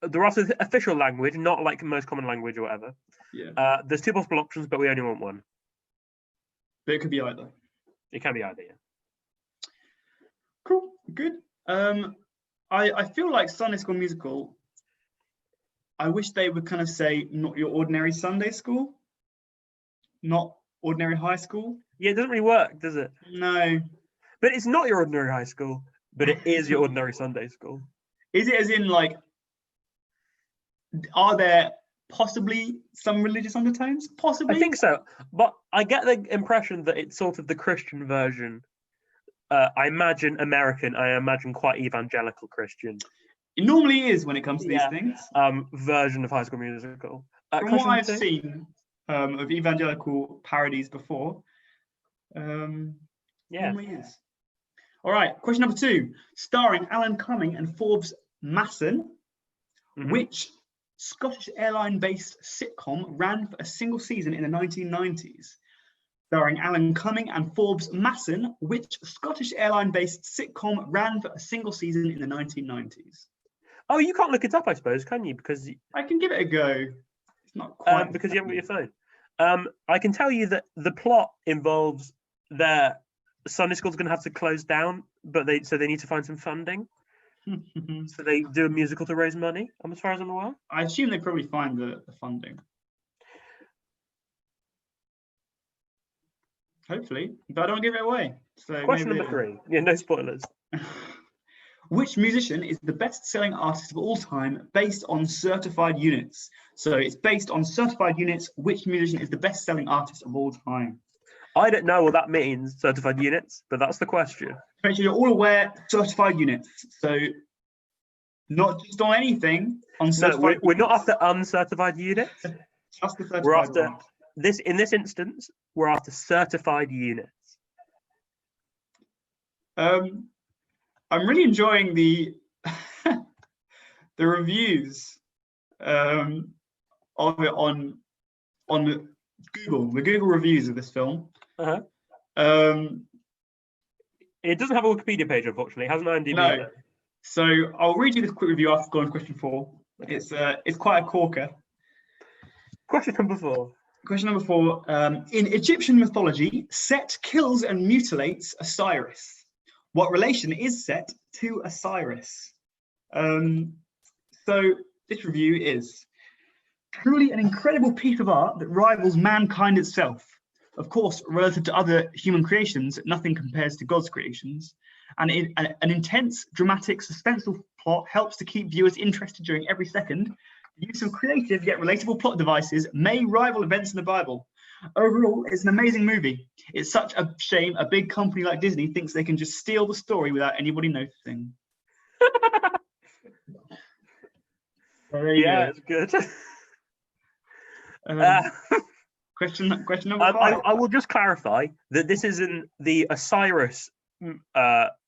There are also official language, not like most common language or whatever. Yeah. There's 2 possible options, but we only want 1. But it could be either. It can be either, yeah. Cool, good. I feel like Sunday School Musical, I wish they would kind of say not your ordinary Sunday school, not ordinary high school. Yeah, it doesn't really work, does it? No. But it's not your ordinary high school, but it is your ordinary Sunday school. Is it as in like, are there possibly some religious undertones? Possibly. I think so, but I get the impression that it's sort of the Christian version. I imagine American, I imagine quite evangelical Christian. It normally is when it comes to these things. Version of High School Musical. From what I've seen of evangelical parodies before, normally is. All right, question number 2. Starring Alan Cumming and Forbes Masson, which Scottish airline-based sitcom ran for a single season in the 1990s? Starring Alan Cumming and Forbes Masson, which Scottish airline-based sitcom ran for a single season in the 1990s? Oh, you can't look it up, I suppose, can you? Because I can give it a go. It's not quite because you haven't got your phone. I can tell you that the plot involves their Sunday school's going to have to close down, but they need to find some funding. So they do a musical to raise money, as far as I'm aware. I assume they probably find the funding. Hopefully, but I don't give it away. So question number 3. Yeah, no spoilers. Which musician is the best-selling artist of all time based on certified units? So it's based on certified units. Which musician is the best-selling artist of all time? I don't know what that means, certified units, but that's the question. Make sure you're all aware, certified units. So not just on anything, on certified we're not after uncertified units. Just the certified We're after ones. in this instance, we're after certified units. I'm really enjoying the the reviews of it on Google, the Google reviews of this film. It doesn't have a Wikipedia page, unfortunately. It has an IMDb. No. So I'll read you this quick review after going to question 4. It's quite a corker. Question number 4. Question number 4. In Egyptian mythology, Set kills and mutilates Osiris. What relation is Set to Osiris? So this review is truly an incredible piece of art that rivals mankind itself. Of course, relative to other human creations, nothing compares to God's creations. And an intense, dramatic, suspenseful plot helps to keep viewers interested during every second. The use of creative yet relatable plot devices may rival events in the Bible. Overall, it's an amazing movie. It's such a shame a big company like Disney thinks they can just steal the story without anybody noticing. It's good. Question number 5. I will just clarify that this isn't the Osiris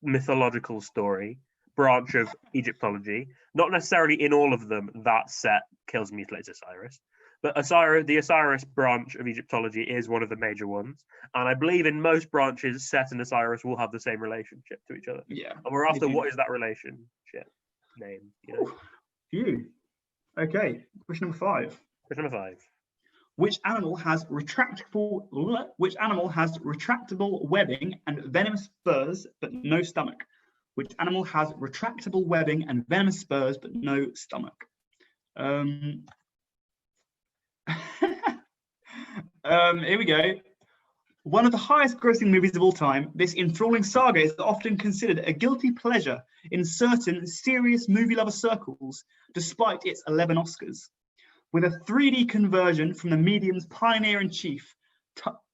mythological story branch of Egyptology. Not necessarily in all of them that Set kills and mutilates Osiris, but the Osiris branch of Egyptology is one of the major ones. And I believe in most branches, Set and Osiris will have the same relationship to each other. Yeah. And we're after what is that relationship name? Phew. Okay. Question number 5. Question number 5. Which animal has retractable webbing and venomous spurs but no stomach? Which animal has retractable webbing and venomous spurs but no stomach? Here we go. One of the highest grossing movies of all time, this enthralling saga is often considered a guilty pleasure in certain serious movie lover circles, despite its 11 Oscars. with a 3D conversion from the medium's pioneer-in-chief.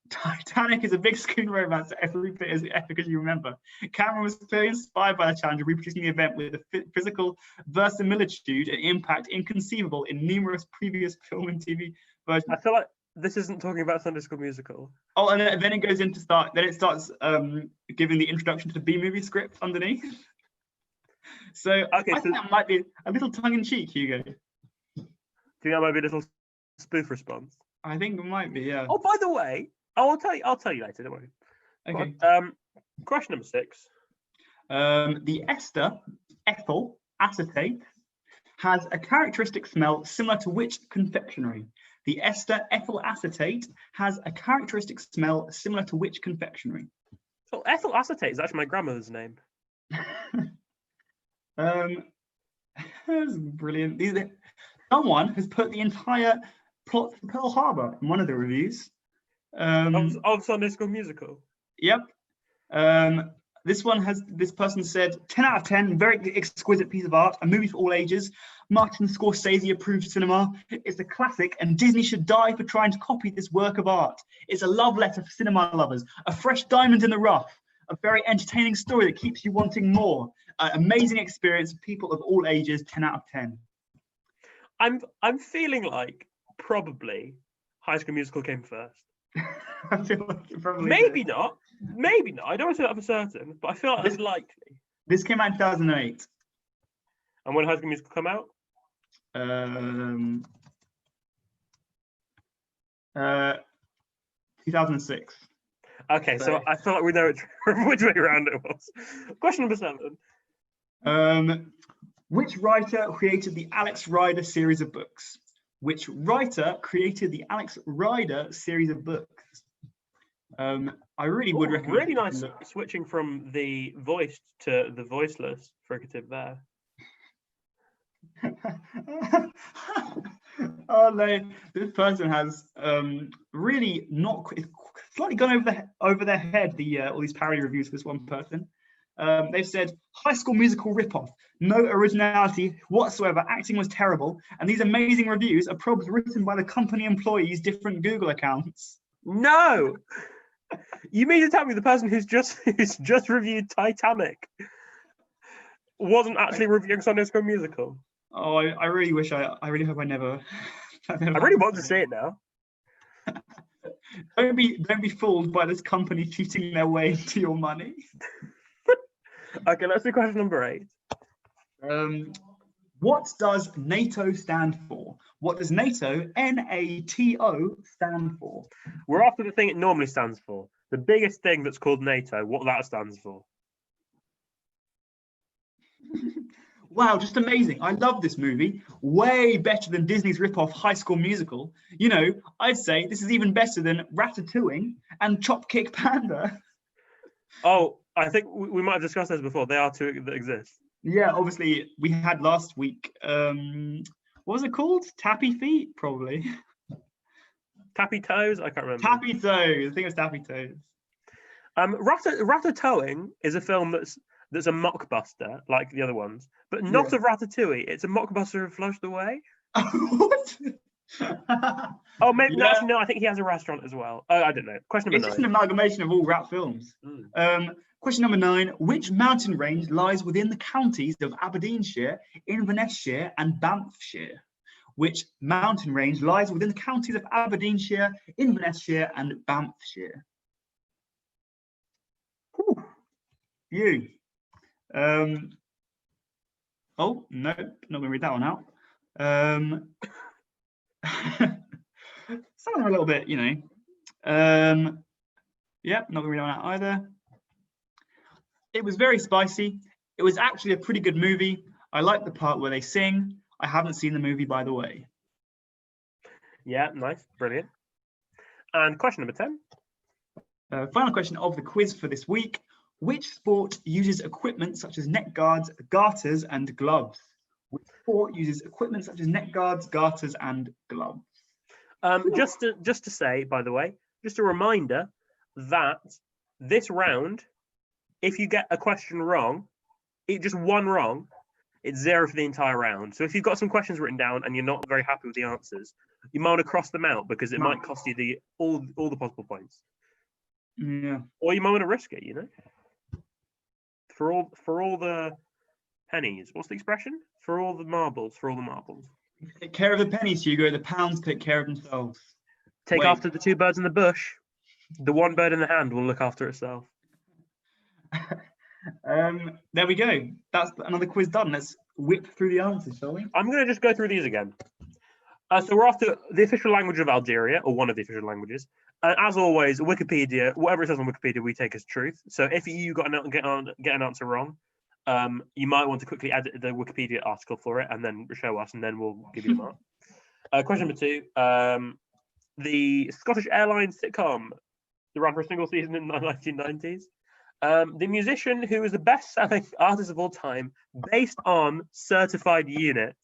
Titanic is a big screen romance every bit as epic as you remember. Cameron was clearly inspired by the challenge of reproducing the event with a physical verisimilitude and impact inconceivable in numerous previous film and TV versions. I feel like this isn't talking about Sunday School Musical. Oh, and then it goes into it starts giving the introduction to the B-movie script underneath. So okay, I think that might be a little tongue-in-cheek, Hugo. Do you think that might be a little spoof response? I think it might be, yeah. Oh, by the way, I'll tell you later, don't worry. Okay. Question number 6. The ester ethyl acetate has a characteristic smell similar to which confectionery? The ester ethyl acetate has a characteristic smell similar to which confectionery? So ethyl acetate is actually my grandmother's name. That's brilliant. Someone has put the entire plot to Pearl Harbor in one of the reviews. Of Sunday School Musical. Yep. This person said 10 out of 10, very exquisite piece of art, a movie for all ages. Martin Scorsese approved cinema. It's a classic, and Disney should die for trying to copy this work of art. It's a love letter for cinema lovers, a fresh diamond in the rough, a very entertaining story that keeps you wanting more. Amazing experience for people of all ages, 10 out of 10. I'm feeling like probably High School Musical came first. I feel like it probably Maybe did. not. Maybe not. I don't want to say that for certain, but I feel like that's likely. This came out in 2008. And when High School Musical come out? 2006. Okay, so I feel like we know which way around it was. Question number 7. Which writer created the Alex Rider series of books? Which writer created the Alex Rider series of books? I really would recommend. Really nice switching from the voiced to the voiceless fricative there. Oh no, this person has really not slightly gone over their head all these parody reviews for this one person. They've said High School Musical ripoff, no originality whatsoever, acting was terrible, and these amazing reviews are probes written by the company employees' different Google accounts. No, you mean to tell me the person who's just reviewed Titanic wasn't actually reviewing Sunday School Musical? Oh, I really wish I really hope I never. I really want to see it now. Don't be fooled by this company cheating their way into your money. Okay, let's do question number 8. What does NATO stand for? What does NATO, NATO, stand for? We're after the thing it normally stands for. The biggest thing that's called NATO, what that stands for. Wow, just amazing. I love this movie. Way better than Disney's ripoff High School Musical. You know, I'd say this is even better than Ratatouille and Chop Kick Panda. Oh, I think we might have discussed this before. They are two that exist. Yeah, obviously, we had last week. What was it called? Tappy Feet, probably. Tappy Toes? I can't remember. Tappy Toes. I think it was Tappy Toes. Ratatouille is a film that's a mockbuster, like the other ones, but not of Ratatouille. It's a mockbuster of Flushed Away. What? Oh, maybe no, actually, no. I think he has a restaurant as well. Oh, I don't know. Question number 9. It's just an amalgamation of all rap films. Question number 9. Which mountain range lies within the counties of Aberdeenshire, Inverness-shire, and Banffshire? Which mountain range lies within the counties of Aberdeenshire, Inverness-shire, and Banffshire? Whew. You. Oh, no, not going to read that one out. Some are a little bit, you know. Yeah, not going to read that one out either. It was very spicy. It was actually a pretty good movie. I like the part where they sing. I haven't seen the movie, by the way. Yeah, nice. Brilliant. And question number 10. Final question of the quiz for this week. Which sport uses equipment such as neck guards, garters, and gloves? Which sport uses equipment such as neck guards, garters, and gloves? Just to say, by the way, just a reminder that this round, if you get a question wrong, just one wrong, It's 0 for the entire round. So if you've got some questions written down and you're not very happy with the answers, you might want to cross them out because it might cost you all the possible points. Yeah. Or you might want to risk it, For all the pennies. What's the expression? For all the marbles. Take care of the pennies, Hugo. The pounds take care of themselves. Take Wait. after the 2 birds in the bush. The 1 bird in the hand will look after itself. There we go. That's another quiz done. Let's whip through the answers, shall we? I'm going to just go through these again. So we're after the official language of Algeria, or one of the official languages. As always, Wikipedia, whatever it says on Wikipedia, we take as truth. So if you get an answer wrong, you might want to quickly edit the Wikipedia article for it and then show us, and then we'll give you the mark. Question number 2. The Scottish Airlines sitcom that ran for a single season in the 1990s. The musician who is the best-selling artist of all time, based on certified units.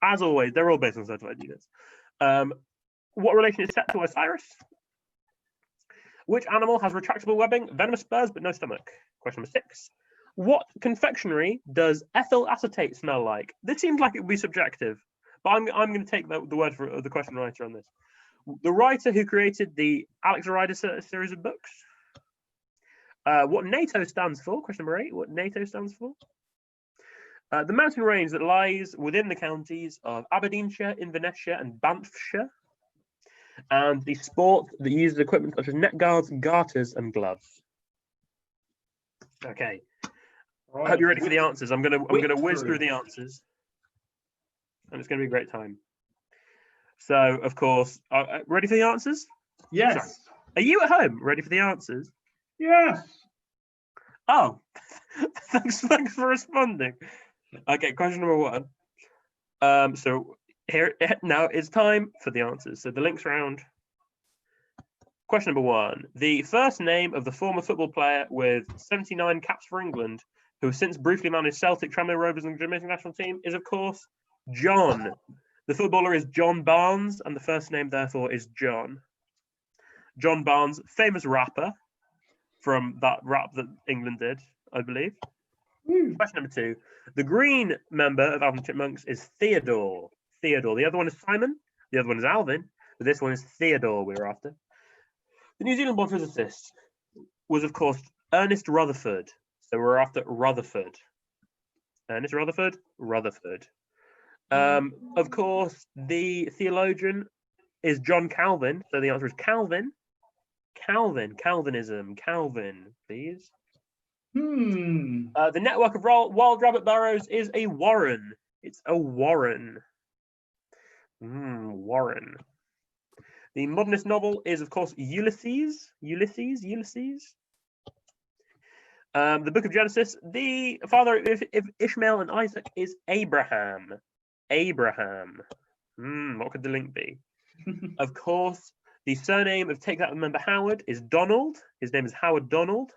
As always, they're all based on certified units. What relation is Set to Osiris? Which animal has retractable webbing, venomous spurs, but no stomach? Question number 6. What confectionery does ethyl acetate smell like? This seems like it would be subjective, but I'm going to take the word for the question writer on this. The writer who created the Alex Rider series of books. What NATO stands for? Question number 8. What NATO stands for? The mountain range that lies within the counties of Aberdeenshire, Inverness-shire, and Banffshire. And the sport that uses equipment such as net guards, garters, and gloves. Okay. I hope you're ready for the answers. I'm gonna whiz through the answers, and it's gonna be a great time. So, of course, ready for the answers? Yes. Sorry. Are you at home ready for the answers? Yes. Oh, thanks for responding. Okay, question number 1. So here now it's time for the answers. So the links round. Question number 1. The first name of the former football player with 79 caps for England, who has since briefly managed Celtic, Tranmere Rovers, and the Jamaican national team, is of course John. The footballer is John Barnes, and the first name therefore is John. John Barnes, famous rapper from that rap that England did, I believe. Question number 2. The green member of Alvin Chipmunks is Theodore. Theodore. The other one is Simon. The other one is Alvin. But this one is Theodore we're after. The New Zealand born physicist was, of course, Ernest Rutherford. So we're after Rutherford. Ernest Rutherford? Rutherford. Of course, the theologian is John Calvin. So the answer is Calvin. Calvinism. Calvin, please. The network of wild rabbit burrows is a warren. It's a warren. Warren. The modernist novel is, of course, Ulysses. Ulysses. The book of Genesis, the father of Ishmael and Isaac is Abraham. Abraham. What could the link be? Of course, the surname of Take That member Howard is Donald. His name is Howard Donald.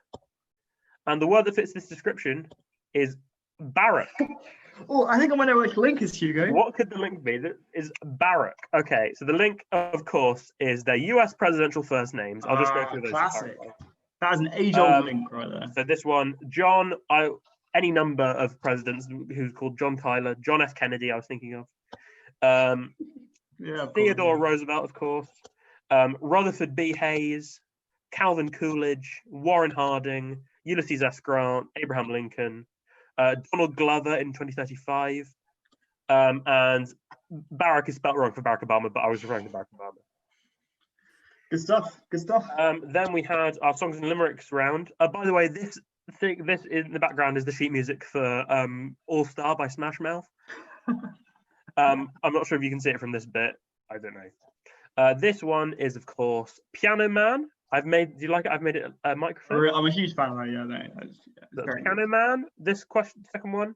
And the word that fits this description is barrack. Oh, I think I might know which link is, Hugo. What could the link be? That is barrack. Okay, so the link, of course, is their US presidential first names. I'll just go through those. Classic. That is an age-old link right there. So this one, John, any number of presidents who's called John Tyler, John F. Kennedy, I was thinking of. Theodore Roosevelt, of course. Rutherford B. Hayes, Calvin Coolidge, Warren Harding, Ulysses S. Grant, Abraham Lincoln, Donald Glover in 2035, and Barack is spelled wrong for Barack Obama, but I was referring to Barack Obama. Good stuff. Then we had our songs and limericks round. By the way, this in the background is the sheet music for All Star by Smash Mouth. I'm not sure if you can see it from this bit. I don't know. This one is, of course, Piano Man. Do you like it? I've made it a microphone. I'm a huge fan of that. Yeah, That's Piano Man. This second one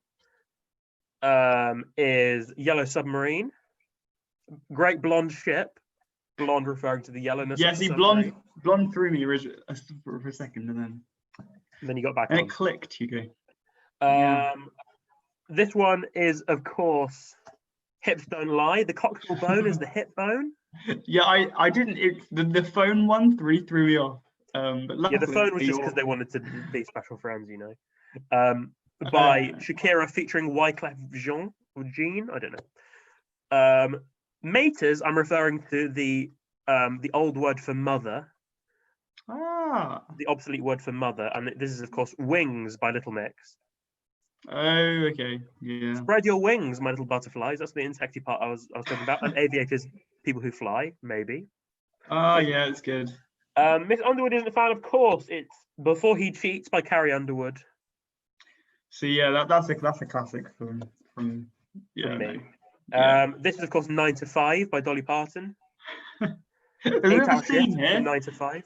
is Yellow Submarine. Great blonde ship. Blonde referring to the yellowness. Yeah, see, blonde threw me for a second, and then you got back and on. It clicked, Hugo. This one is, of course, Hips Don't Lie. The cocktail bone is the hip bone. Yeah, I didn't. The phone one threw me off. But the phone was just because they wanted to be special friends, you know. by Shakira featuring Wyclef Jean or Jean. I don't know. Maters, I'm referring to the old word for mother, the obsolete word for mother, and this is of course Wings by Little Mix. Oh, okay, yeah. Spread your wings, my little butterflies. That's the insecty part I was talking about. And aviators, people who fly, maybe. Oh, yeah, it's good. Miss Underwood isn't a fan, of course. It's Before He Cheats by Carrie Underwood. So yeah, that's a classic from yeah. me. No. Yeah. This is of course 9 to 5 by Dolly Parton. There's a bit of a theme here. 9 to 5.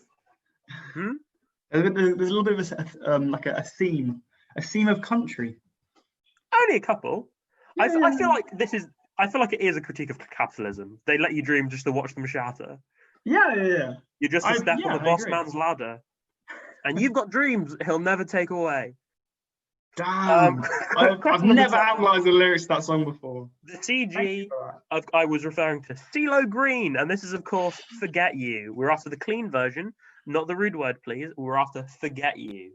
There's a little bit of like a theme of country. Only a couple. Yeah, I feel like it is a critique of capitalism. They let you dream just to watch them shatter. Yeah. You're just a step on the boss man's ladder, and you've got dreams he'll never take away. Damn, I've never analysed the lyrics to that song before. The CG, I was referring to CeeLo Green, and this is of course Forget You. We're after the clean version, not the rude word, please. We're after Forget You.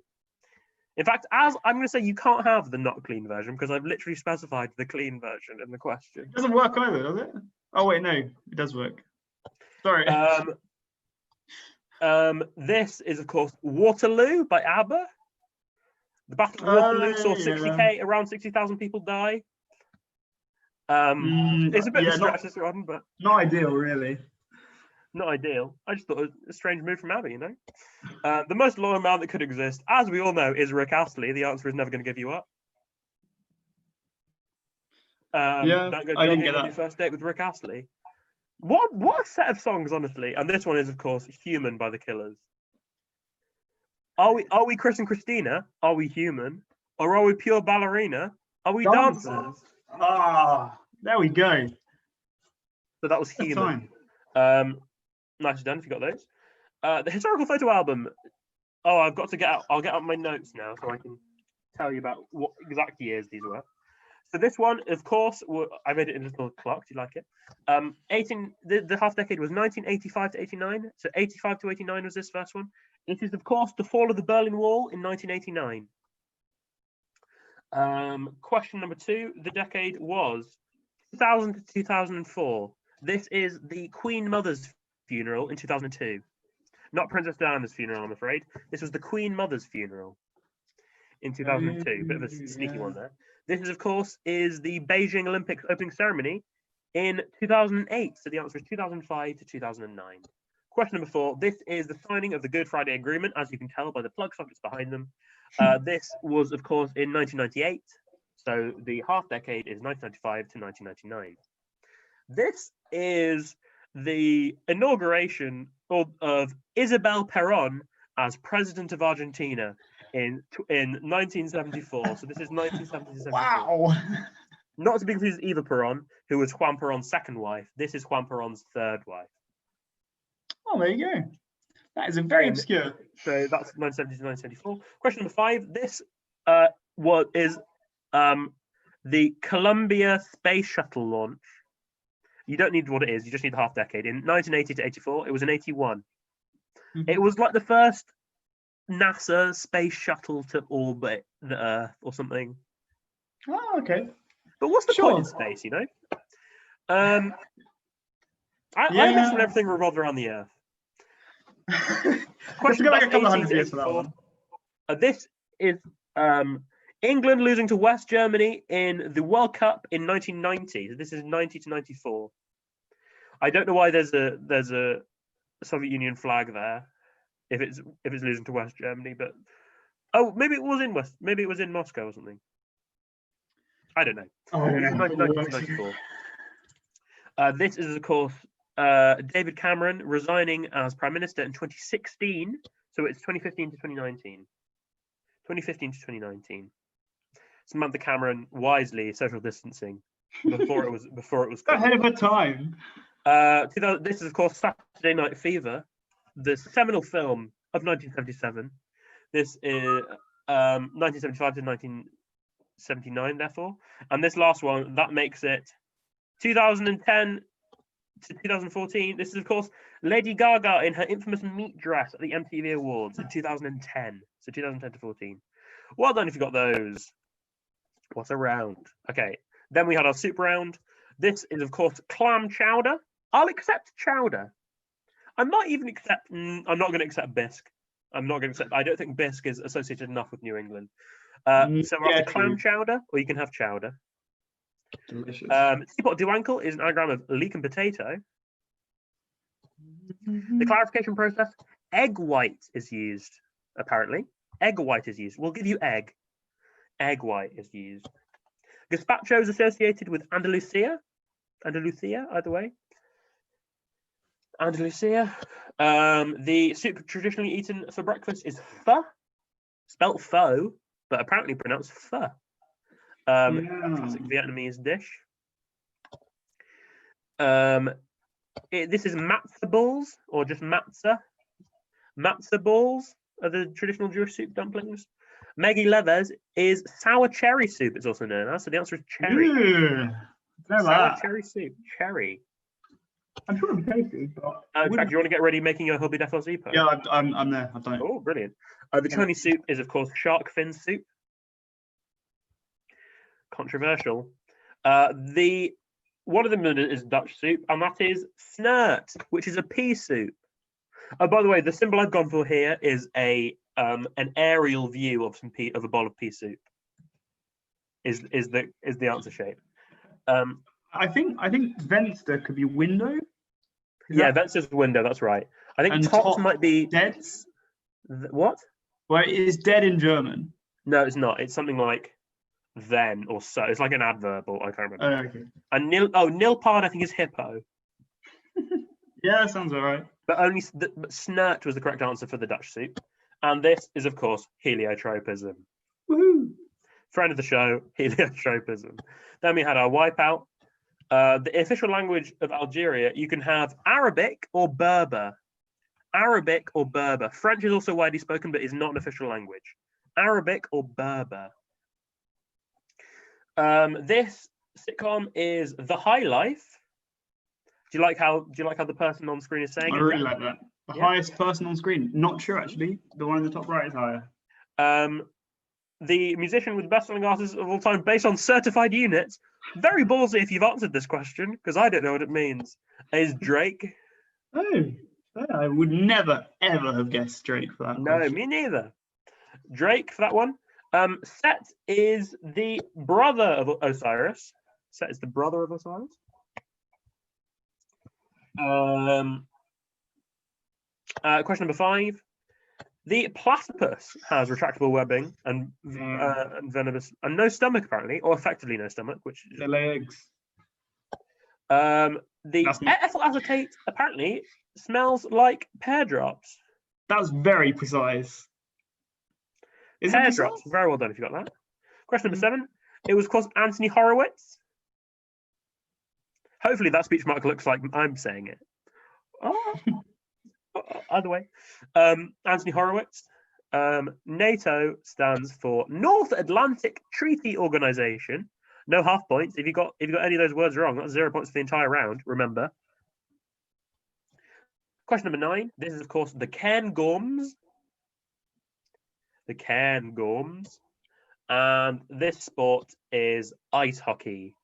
In fact, as I'm going to say, you can't have the not clean version because I've literally specified the clean version in the question. It doesn't work either, does it? Oh wait, no, it does work. Sorry. This is of course Waterloo by ABBA. The Battle of Waterloo saw 60k, around 60,000 people die. It's a bit of a stretch, this one, but not ideal, really. Not ideal. I just thought it was a strange move from ABBA, you know. The most loyal man that could exist, as we all know, is Rick Astley. The answer is Never Gonna Give You Up. I didn't get that. On your first date with Rick Astley. What a set of songs, honestly. And this one is, of course, Human by The Killers. Are we Chris and Christina? Are we human? Or are we pure ballerina? Are we dancers? There we go. So that was Human. Nicely done if you got those. The historical photo album. I'll get out my notes now so I can tell you about what exact years these were. So this one, of course, I made it in a little clock. Do you like it? The half decade was 1985 to 89. So 85 to 89 was this first one. It is, of course, the fall of the Berlin Wall in 1989. Question number 2. The decade was 2000 to 2004. This is the Queen Mother's funeral in 2002. Not Princess Diana's funeral, I'm afraid. This was the Queen Mother's funeral in 2002. Bit of a sneaky one there. This is, of course, the Beijing Olympics opening ceremony in 2008. So the answer is 2005 to 2009. Question number 4. This is the signing of the Good Friday Agreement, as you can tell by the plug sockets behind them. This was, of course, in 1998. So the half decade is 1995 to 1999. This is the inauguration of Isabel Perón as president of Argentina in 1974. So this is 1974. Wow. Not to be confused with Eva Perón, who was Juan Perón's second wife. This is Juan Perón's third wife. Oh, there you go. That is very obscure. So that's 1970 to 1974. Question number 5. This is the Columbia Space Shuttle launch. You don't need what it is. You just need the half decade. In 1980 to 84, it was in 81. Mm-hmm. It was like the first NASA space shuttle to orbit the Earth or something. Oh, okay. But what's the point in space, you know? I imagine everything revolved around the Earth. Question like a couple of hundred years for that one. This is England losing to West Germany in the World Cup in 1990. This is 90 to 94. I don't know why there's a Soviet Union flag there if it's losing to West Germany, but maybe it was in Moscow or something. I don't know. I don't know. 1994. This is, of course, David Cameron resigning as Prime Minister in 2016. So it's 2015 to 2019. 2015 to 2019. Samantha Cameron wisely social distancing before it was ahead of her time. This is, of course, Saturday Night Fever, the seminal film of 1977. This is 1975 to 1979, therefore. And this last one, that makes it 2010 to 2014. This is, of course, Lady Gaga in her infamous meat dress at the MTV Awards in 2010. So 2010 to 14. Well done if you got those. What a round. Okay, then we had our soup round. This is, of course, clam chowder. I'll accept chowder. I might even accept. I'm not going to accept bisque. I'm not going to accept. I don't think bisque is associated enough with New England. So we're Yeah, after clam true. chowder, or you can have chowder. Delicious. Teapot de Wankel is an anagram of leek and potato. The clarification process: egg white is used. Apparently, egg white is used. We'll give you egg. Egg white is used. Gazpacho is associated with Andalusia. Andalusia, either way. Andalusia. The soup traditionally eaten for breakfast is pho, spelt pho, but apparently pronounced pho. Classic Vietnamese dish. This is matzah balls, or just matzah. Matzah balls are the traditional Jewish soup dumplings. Meggy Leves is sour cherry soup, it's also known as. So the answer is cherry. Sour cherry soup. Cherry. I'm sure it'd be tasty, but In fact, do you want to get ready making your hobby FLZ post? yeah, I'm there. I've done it. Oh, brilliant. The Chinese soup is, of course, shark fin soup. Controversial. One of them is Dutch soup, and that is snert, which is a pea soup. Oh, by the way, the symbol I've gone for here is an aerial view of a bowl of pea soup. Is the answer shape? I think Venster could be window. Venster's window. That's right. I think tops might be dead. What? Well, it is dead in German. No, it's not. It's something like then or so. It's like an adverb, or I can't remember. Oh, okay. And nilpard, I think, is hippo. Yeah, that sounds all right. But snert was the correct answer for the Dutch soup. And this is, of course, heliotropism. Woohoo! Friend of the show, heliotropism. Then we had our wipeout. The official language of Algeria, you can have Arabic or Berber. Arabic or Berber. French is also widely spoken, but is not an official language. Arabic or Berber. This sitcom is The High Life. Do you like how the person on screen is saying it? I really like that. The highest person on screen. Not sure, actually. The one in the top right is higher. The musician with the best-selling artists of all time based on certified units. Very ballsy if you've answered this question, because I don't know what it means. Is Drake. Oh, I would never, ever have guessed Drake for that. No, question. me neither. Drake for that one. Set is the brother of Osiris. Set is the brother of Osiris. Question number 5. The platypus has retractable webbing and venomous and no stomach apparently, or effectively no stomach, which they lay eggs. The ethyl acetate apparently smells like pear drops. That's very precise. Is pear it drops. Very well done if you got that. Question number 7. It was, of course, Anthony Horowitz. Hopefully that speech mark looks like I'm saying it. Either way, Anthony Horowitz. NATO stands for North Atlantic Treaty Organization. No half points. If you got any of those words wrong, that's 0 points for the entire round. Remember. Question number 9. This is, of course, the Cairngorms. The Cairngorms, and this sport is ice hockey.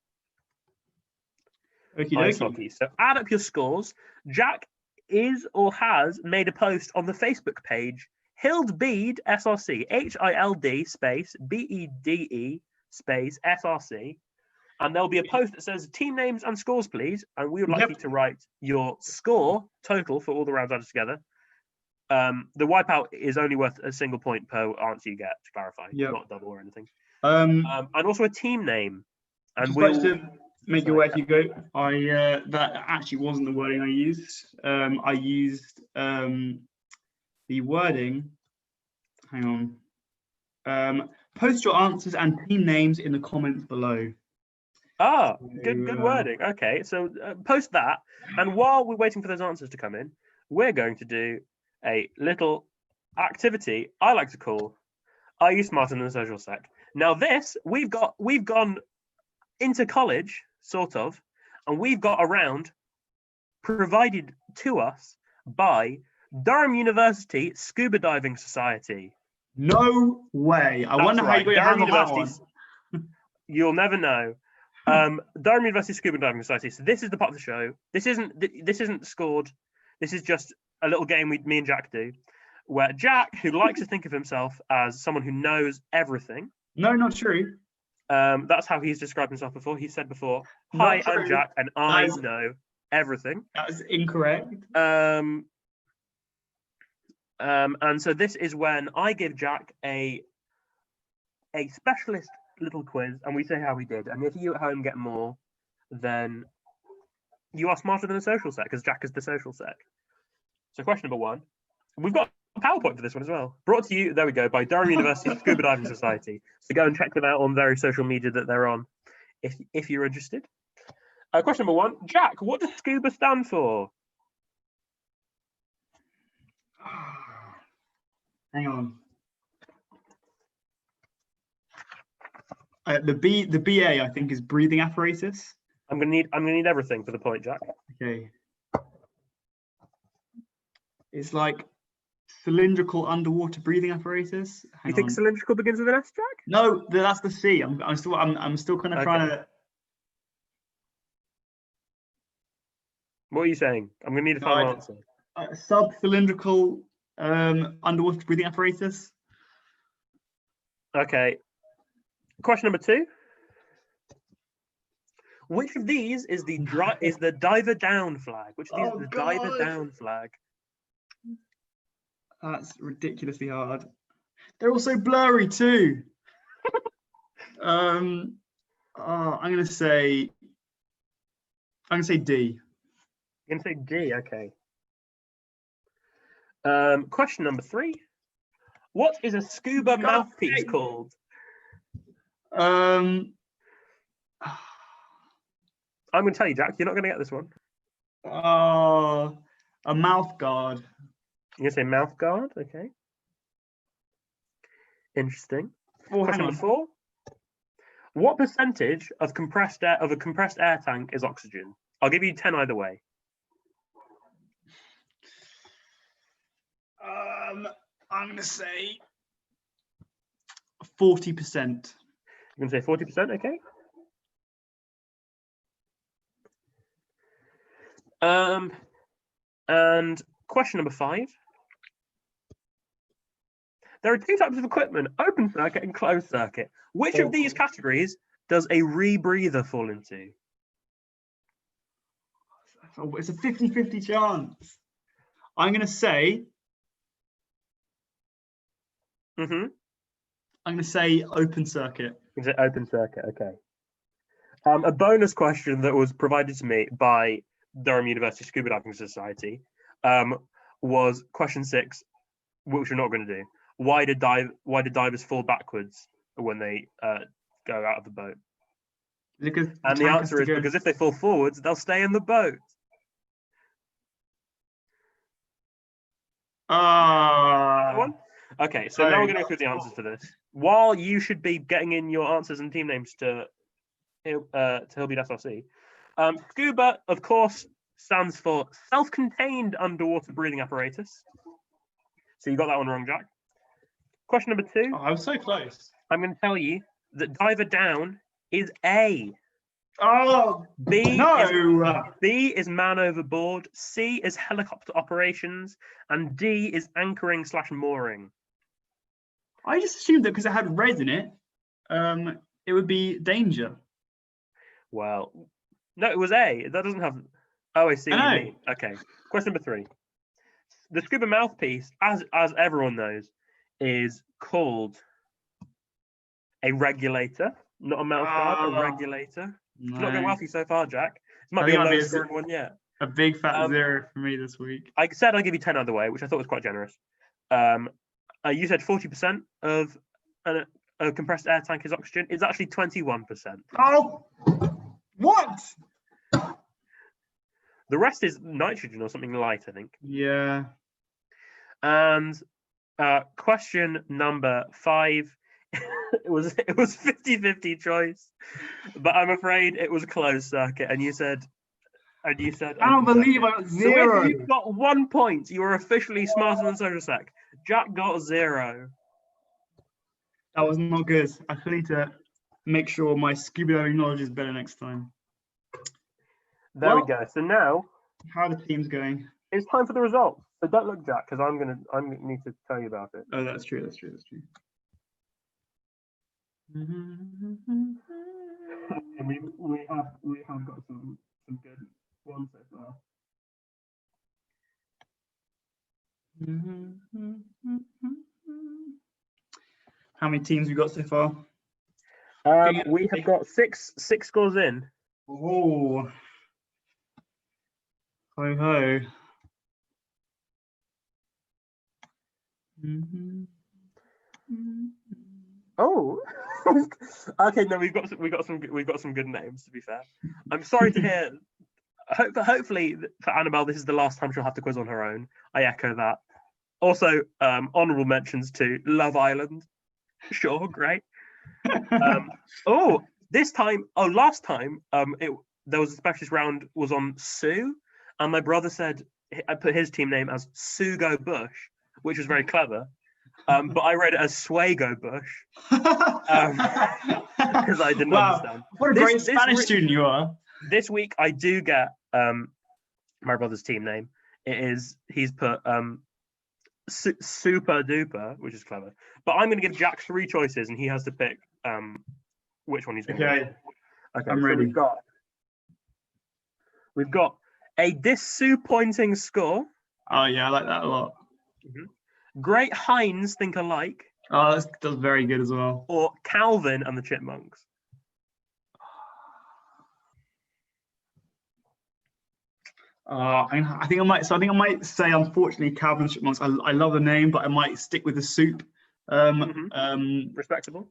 Ice hockey. So add up your scores. Jack is or has made a post on the Facebook page Hildbede SRC, HILD space BEDE space SRC, and there'll be a post that says team names and scores, please. And we would like you to write your score total for all the rounds added together. The wipeout is only worth a single point per answer you get, to clarify, not double or anything. And also a team name. And we'll to make your way if you go. That actually wasn't the wording I used. I used the wording. Hang on. Post your answers and team names in the comments below. Good wording. Okay, so post that, and while we're waiting for those answers to come in, we're going to do a little activity I like to call Are You Smarter Than the Social Sec? Now this, we've gone into college, sort of, and we've got a round provided to us by Durham University Scuba Diving Society. No way. I wonder how you're going to handle that one. You'll never know. Durham University Scuba Diving Society. So this is the part of the show. This isn't scored. This is just a little game me and Jack do, where Jack, who likes to think of himself as someone who knows everything. No, not true. That's how he's described himself before. He said before, Not "Hi, true. I'm Jack, and I know everything." That is incorrect. And so this is when I give Jack a specialist little quiz, and we say how we did. And if you at home get more, then you are smarter than the social sec, because Jack is the social sec. So question number 1. We've got a PowerPoint for this one as well. Brought to you, there we go, by Durham University Scuba Diving Society. So go and check them out on various social media that they're on, if you're interested. Question number 1. Jack, what does scuba stand for? Hang on. The BA, I think, is breathing apparatus. I'm gonna need everything for the point, Jack. Okay. It's like cylindrical underwater breathing apparatus. You think cylindrical begins with an S, Jack? No, that's the C. I'm still kind of trying to. What are you saying? I'm gonna need a final answer. Sub-cylindrical underwater breathing apparatus. Okay. Question number 2. Which of these is the diver down flag? Which of these is the diver down flag? That's ridiculously hard. They're also blurry too. I'm gonna say D. You're gonna say D, okay. Question number 3. What is a scuba mouthpiece called? I'm going to tell you, Jack, you're not going to get this one. A mouth guard. You're going to say mouth guard? Okay. Interesting. Question number 4. What percentage of a compressed air tank is oxygen? I'll give you 10 either way. I'm going to say 40%. You're going to say 40%, okay. And question number 5. There are 2 types of equipment, open circuit and closed circuit. Which of these categories does a rebreather fall into? It's a 50-50 chance. I'm going to say... I'm going to say open circuit. Is it open circuit? Okay. A bonus question that was provided to me by Durham University Scuba Diving Society was question 6, which we're not going to do. Why did divers fall backwards when they go out of the boat? And the answer is because if they fall forwards, they'll stay in the boat. Okay, so now we're going to go through the answers for this. While you should be getting in your answers and team names to Hillbeat SRC, scuba, of course, stands for self-contained underwater breathing apparatus. So you got that one wrong, Jack. Question number 2. I was so close. I'm going to tell you that diver down is A. B is man overboard, C is helicopter operations, and D is anchoring / mooring. I just assumed that because it had red in it, it would be danger. Well, no, it was A. That doesn't have... Oh, I see what you mean. Okay. Question number 3. The scuba mouthpiece, as everyone knows, is called a regulator, not a mouth guard, a regulator. No. It's not going well for you so far, Jack. This might be the lowest scoring one yet. A big fat 0 for me this week. I said I'd give you 10 either way, which I thought was quite generous. You said 40% of a compressed air tank is oxygen. It's actually 21%. Oh, what? The rest is nitrogen or something light, I think. Yeah. And question number 5. it was 50-50 choice, but I'm afraid it was a closed circuit. And you said. I don't believe I got 0. So if you got 1 point, you were officially smarter than Social Sec. Jack got 0. That was not good. I feel need to make sure my scuba diving knowledge is better next time. There we go. So now How are the teams going? it's time for the results. So don't look, Jack, because I'm gonna need to tell you about it. Oh, that's true. That's true. That's true. And we have got some good ones so far. How many teams we got so far? We have got six scores in. Oh, ho ho. Oh, okay. No, we've got some good names. To be fair, I'm sorry to hear. Hopefully for Annabelle, this is the last time she'll have to quiz on her own. I echo that. Also, honourable mentions to Love Island. Sure, great. Last time, there was a specialist round was on Sue, and my brother said I put his team name as Sugo Bush, which was very clever. But I read it as Swago Bush because I didn't understand. What a great Spanish student you are. This week I do get my brother's team name. He's put Super Duper, which is clever. But I'm going to give Jack 3 choices, and he has to pick which one he's going to do. Okay, I'm ready. We've got a disappointing score. Oh yeah, I like that a lot. Great Hinds Think Alike. Oh, that's very good as well. Or Calvin and the Chipmunks. I think I might say, unfortunately, Calvin and the Chipmunks. I love the name, but I might stick with the soup. Respectable.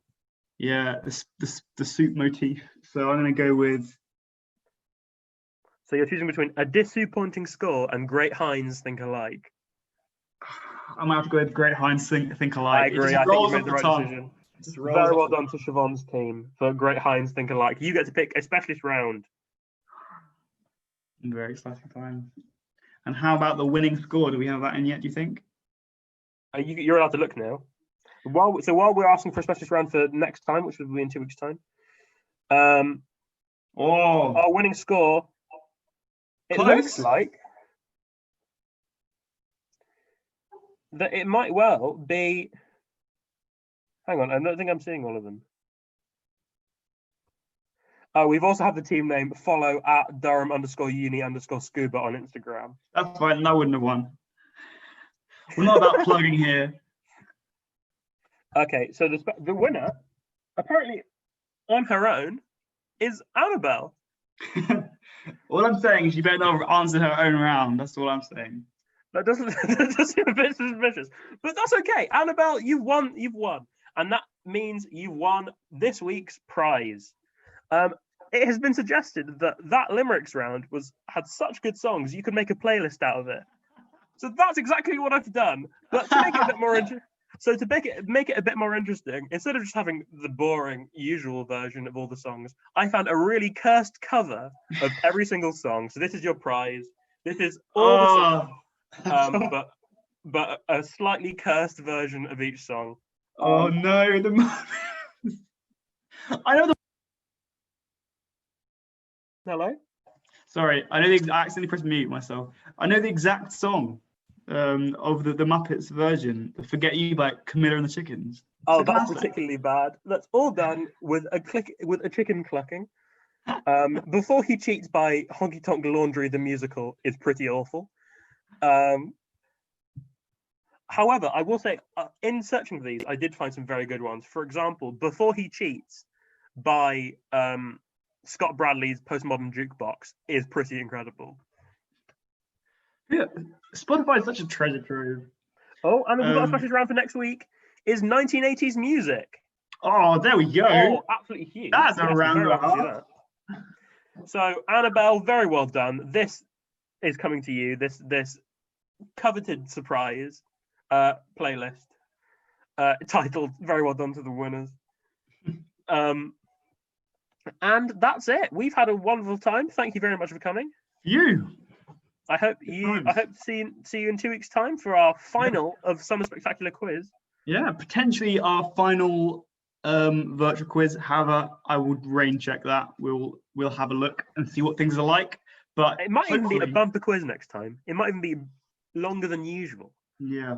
Yeah, the soup motif. So I'm going to go with. So you're choosing between a disappointing score and Great Hinds Think Alike. I might have to go with Great Hinds Think Alike. I agree. I think you made the right decision. Very well done to Siobhan's team for Great Hinds Think Alike. You get to pick a specialist round. Very exciting time. And how about the winning score? Do we have that in yet, do you think? You're allowed to look now. While we're asking for a specialist round for next time, which will be in 2 weeks' time, our winning score, it looks like that it might well be. Hang on, I don't think I'm seeing all of them. We've also had the team name follow at Durham_uni_scuba on Instagram. That's fine. I wouldn't have won. We're not about plugging here. Okay, so the winner, apparently on her own, is Annabelle. All I'm saying is you better not answer her own round. That's all I'm saying. That does seem a bit suspicious, but that's okay. Annabelle, you've won, and that means you won this week's prize. It has been suggested that limericks round had such good songs you could make a playlist out of it. So that's exactly what I've done. But to make it a bit more make it a bit more interesting, instead of just having the boring usual version of all the songs, I found a really cursed cover of every single song. So this is your prize. This is all the songs, but a slightly cursed version of each song. Oh no! I know the. Hello? Sorry, I accidentally pressed mute myself. I know the exact song of the Muppets version, the Forget You by Camilla and the Chickens. Oh, that's particularly bad. That's all done with a chicken clucking. Before He Cheats by Honky Tonk Laundry, the musical, is pretty awful. However, I will say, in searching for these, I did find some very good ones. For example, Before He Cheats by Scott Bradley's Postmodern Jukebox is pretty incredible. Yeah, Spotify is such a treasure trove. Oh, and we've got a special round for next week. Is 1980s music. Oh, there we go. Oh, absolutely huge. That's a round and a half. So, Annabelle, very well done. This is coming to you. This coveted surprise playlist titled "Very Well Done to the Winners." And that's it. We've had a wonderful time. Thank you very much for coming. I hope to see you in 2 weeks' time for our final of Summer Spectacular Quiz. Yeah, potentially our final virtual quiz. However, I would rain check that. We'll have a look and see what things are like. But It might even be a hopefully- bumper quiz next time. It might even be longer than usual. Yeah.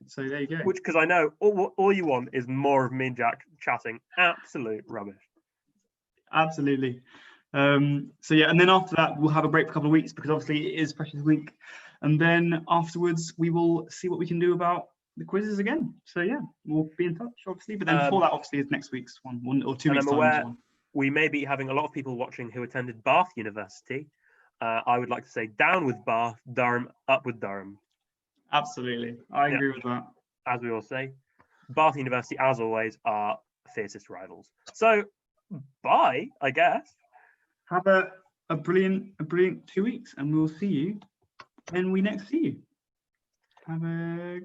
So there you go. Which, because I know all you want is more of me and Jack chatting absolute rubbish. Absolutely. So yeah, and then after that, we'll have a break for a couple of weeks because obviously it is Precious Week. And then afterwards, we will see what we can do about the quizzes again. So yeah, we'll be in touch, obviously. But then before that, obviously, is next week's one or 2 And weeks' I'm time. aware One. we may be having a lot of people watching who attended Bath University. I would like to say down with Bath, Durham, up with Durham. Absolutely. I agree with that. As we all say. Bath University, as always, are fiercest rivals. So, bye, I guess. Have a brilliant 2 weeks, and we'll see you when we next see you. Have a